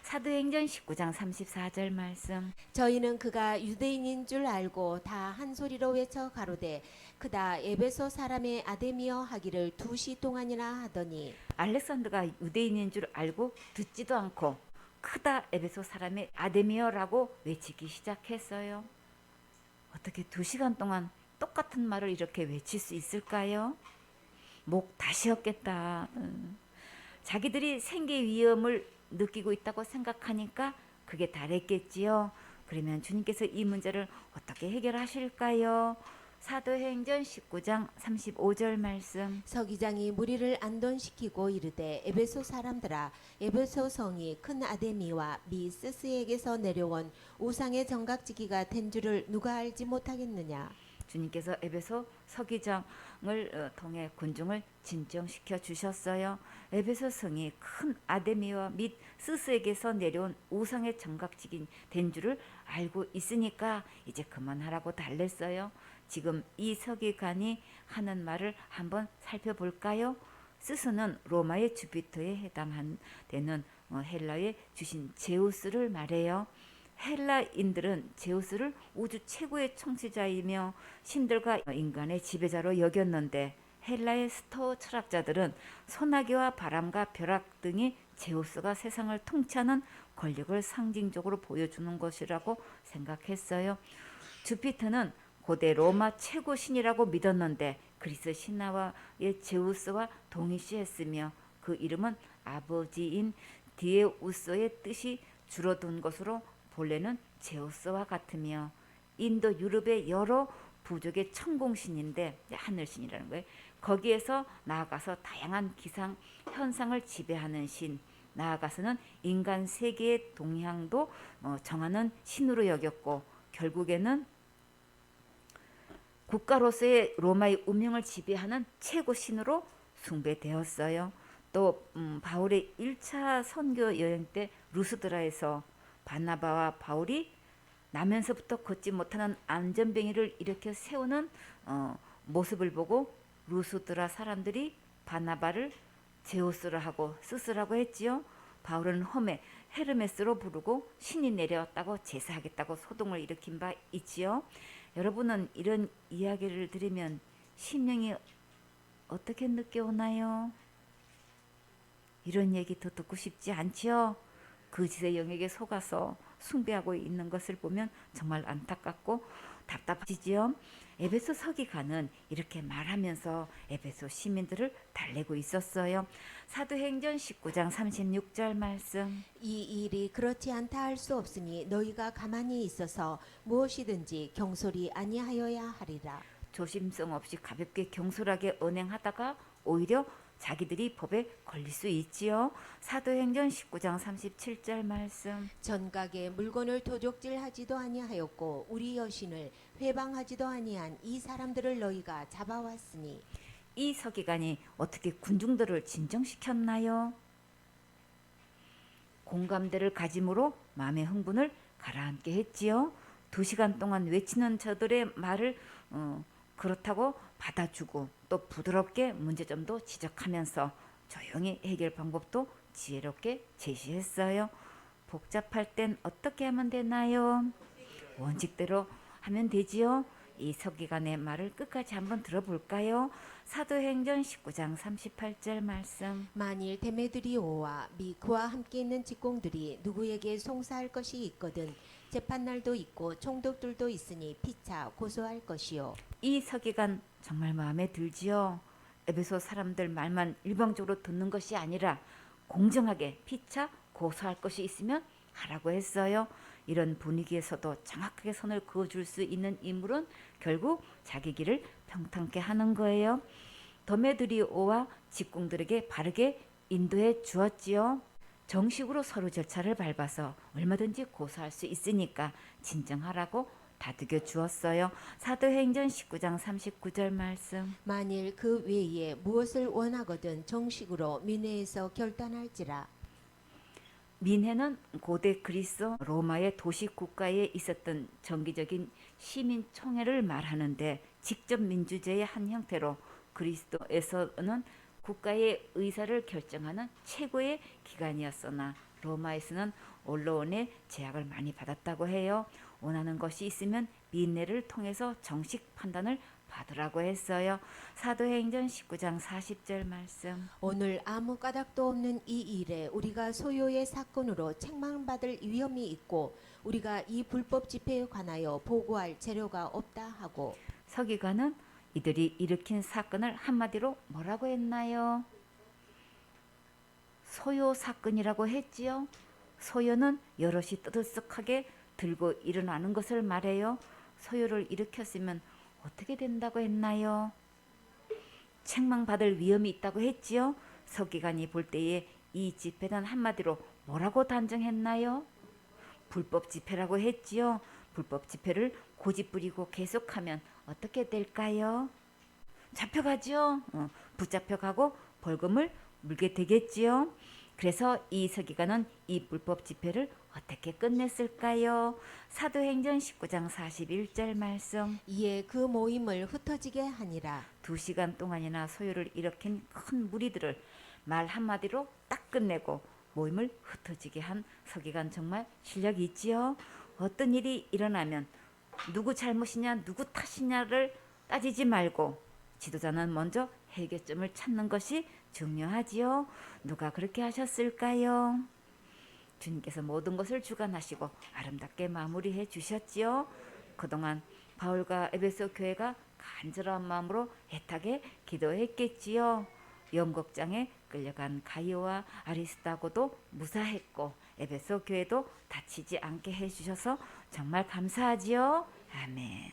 사도행전 19장 34절 말씀. 저희는 그가 유대인인 줄 알고 다 한 소리로 외쳐 가로되 그다 에베소 사람의 아데미어 하기를 2시 동안이나 하더니. 알렉산더가 유대인인 줄 알고 듣지도 않고 크다 에베소 사람의 아데미어라고 외치기 시작했어요. 어떻게 2시간 동안 똑같은 말을 이렇게 외칠 수 있을까요? 목 다시었겠다. 자기들이 생계 위험을 느끼고 있다고 생각하니까 그게 다랬겠지요. 그러면 주님께서 이 문제를 어떻게 해결하실까요? 사도행전 19장 35절 말씀. 서기장이 무리를 안돈시키고 이르되 에베소 사람들아 에베소 성이 큰 아데미와 미 스스에게서 내려온 우상의 정각지기가 된 줄을 누가 알지 못하겠느냐. 주님께서 에베소 서기장을 통해 군중을 진정시켜 주셨어요. 에베소 성이 큰 아데미와 및 스스에게서 내려온 우상의 정각지기 된 줄을 알고 있으니까 이제 그만하라고 달랬어요. 지금 이 서기관이 하는 말을 한번 살펴볼까요? 스스는 로마의 주피터에 해당되는 헬라의 주신 제우스를 말해요. 헬라인들은 제우스를 우주 최고의 통치자이며 신들과 인간의 지배자로 여겼는데 헬라의 스토 철학자들은 소나기와 바람과 벼락 등이 제우스가 세상을 통치하는 권력을 상징적으로 보여주는 것이라고 생각했어요. 주피터는 고대 로마 최고 신이라고 믿었는데 그리스 신화의 제우스와 동일시했으며 그 이름은 아버지인 디에우스의 뜻이 줄어든 것으로 본래는 제우스와 같으며 인도 유럽의 여러 부족의 천공신인데 하늘신이라는 거예요. 거기에서 나아가서 다양한 기상 현상을 지배하는 신, 나아가서는 인간 세계의 동향도 정하는 신으로 여겼고 결국에는 국가로서의 로마의 운명을 지배하는 최고 신으로 숭배되었어요. 또 바울의 1차 선교 여행 때 루스드라에서 바나바와 바울이 나면서부터 걷지 못하는 안전뱅이를 일으켜 세우는 모습을 보고 루스드라 사람들이 바나바를 제우스라 하고 스스라고 했지요. 바울은 홈에 헤르메스로 부르고 신이 내려왔다고 제사하겠다고 소동을 일으킨 바 있지요. 여러분은 이런 이야기를 들으면 심령이 어떻게 느껴오나요? 이런 얘기 더 듣고 싶지 않지요? 거짓의 영역에 속아서 숭배하고 있는 것을 보면 정말 안타깝고 답답하지요. 에베소 서기관은 이렇게 말하면서 에베소 시민들을 달래고 있었어요. 사도행전 19장 36절 말씀. 이 일이 그렇지 않다 할 수 없으니 너희가 가만히 있어서 무엇이든지 경솔히 아니하여야 하리라. 조심성 없이 가볍게 경솔하게 언행하다가 오히려 자기들이 법에 걸릴 수 있지요. 사도행전 19장 37절 말씀. 전각에 물건을 도적질하지도 아니하였고 우리 여신을 회방하지도 아니한 이 사람들을 너희가 잡아왔으니. 이 서기관이 어떻게 군중들을 진정시켰나요? 공감대를 가짐으로 마음의 흥분을 가라앉게 했지요. 2시간 동안 외치는 저들의 말을 그렇다고 받아주고 또 부드럽게 문제점도 지적하면서 조용히 해결 방법도 지혜롭게 제시했어요. 복잡할 땐 어떻게 하면 되나요? 원칙대로 하면 되지요. 이 서기관의 말을 끝까지 한번 들어볼까요? 사도행전 19장 38절 말씀. 만일 데메드리오와 미 그와 함께 있는 직공들이 누구에게 송사할 것이 있거든 재판날도 있고 총독들도 있으니 피차 고소할 것이요. 이 서기관 정말 마음에 들지요. 에베소 사람들 말만 일방적으로 듣는 것이 아니라 공정하게 피차 고소할 것이 있으면 하라고 했어요. 이런 분위기에서도 정확하게 선을 그어줄 수 있는 인물은 결국 자기 길을 평탄케 하는 거예요. 더메드리오와 직공들에게 바르게 인도해 주었지요. 정식으로 서로 절차를 밟아서 얼마든지 고소할 수 있으니까 진정하라고 다독여 주었어요. 사도행전 19장 39절 말씀. 만일 그 외에 무엇을 원하거든 정식으로 민회에서 결단할지라. 민회는 고대 그리스 로마의 도시 국가에 있었던 정기적인 시민총회를 말하는데 직접 민주제의 한 형태로 그리스도에서는 국가의 의사를 결정하는 최고의 기관이었으나 로마에서는 언론의 제약을 많이 받았다고 해요. 원하는 것이 있으면 민회를 통해서 정식 판단을 받으라고 했어요. 사도행전 19장 40절 말씀. 오늘 아무 까닭도 없는 이 일에 우리가 소요의 사건으로 책망받을 위험이 있고 우리가 이 불법 집회에 관하여 보고할 재료가 없다 하고. 서기관은 이들이 일으킨 사건을 한마디로 뭐라고 했나요? 소요 사건이라고 했지요. 소요는 여럿이 떠들썩하게 들고 일어나는 것을 말해요. 소요를 일으켰으면 어떻게 된다고 했나요? 책망받을 위험이 있다고 했지요. 서기관이 볼 때에 이 집회는 한마디로 뭐라고 단정했나요? 불법 집회라고 했지요. 불법 집회를 고집부리고 계속하면 어떻게 될까요? 잡혀가죠. 붙잡혀가고 벌금을 물게 되겠지요. 그래서 이 서기관은 이 불법 집회를 어떻게 끝냈을까요? 사도행전 19장 41절 말씀. 이에 그 모임을 흩어지게 하니라. 2시간 동안이나 소요를 일으킨 큰 무리들을 말 한마디로 딱 끝내고 모임을 흩어지게 한 서기관 정말 실력이 있지요. 어떤 일이 일어나면 누구 잘못이냐 누구 탓이냐를 따지지 말고 지도자는 먼저 해결점을 찾는 것이 중요하지요. 누가 그렇게 하셨을까요? 주님께서 모든 것을 주관하시고 아름답게 마무리해 주셨지요. 그동안 바울과 에베소 교회가 간절한 마음으로 애타게 기도했겠지요. 영국장에 끌려간 가이오와 아리스타고도 무사했고 에베소 교회도 다치지 않게 해주셔서 정말 감사하지요. 아멘.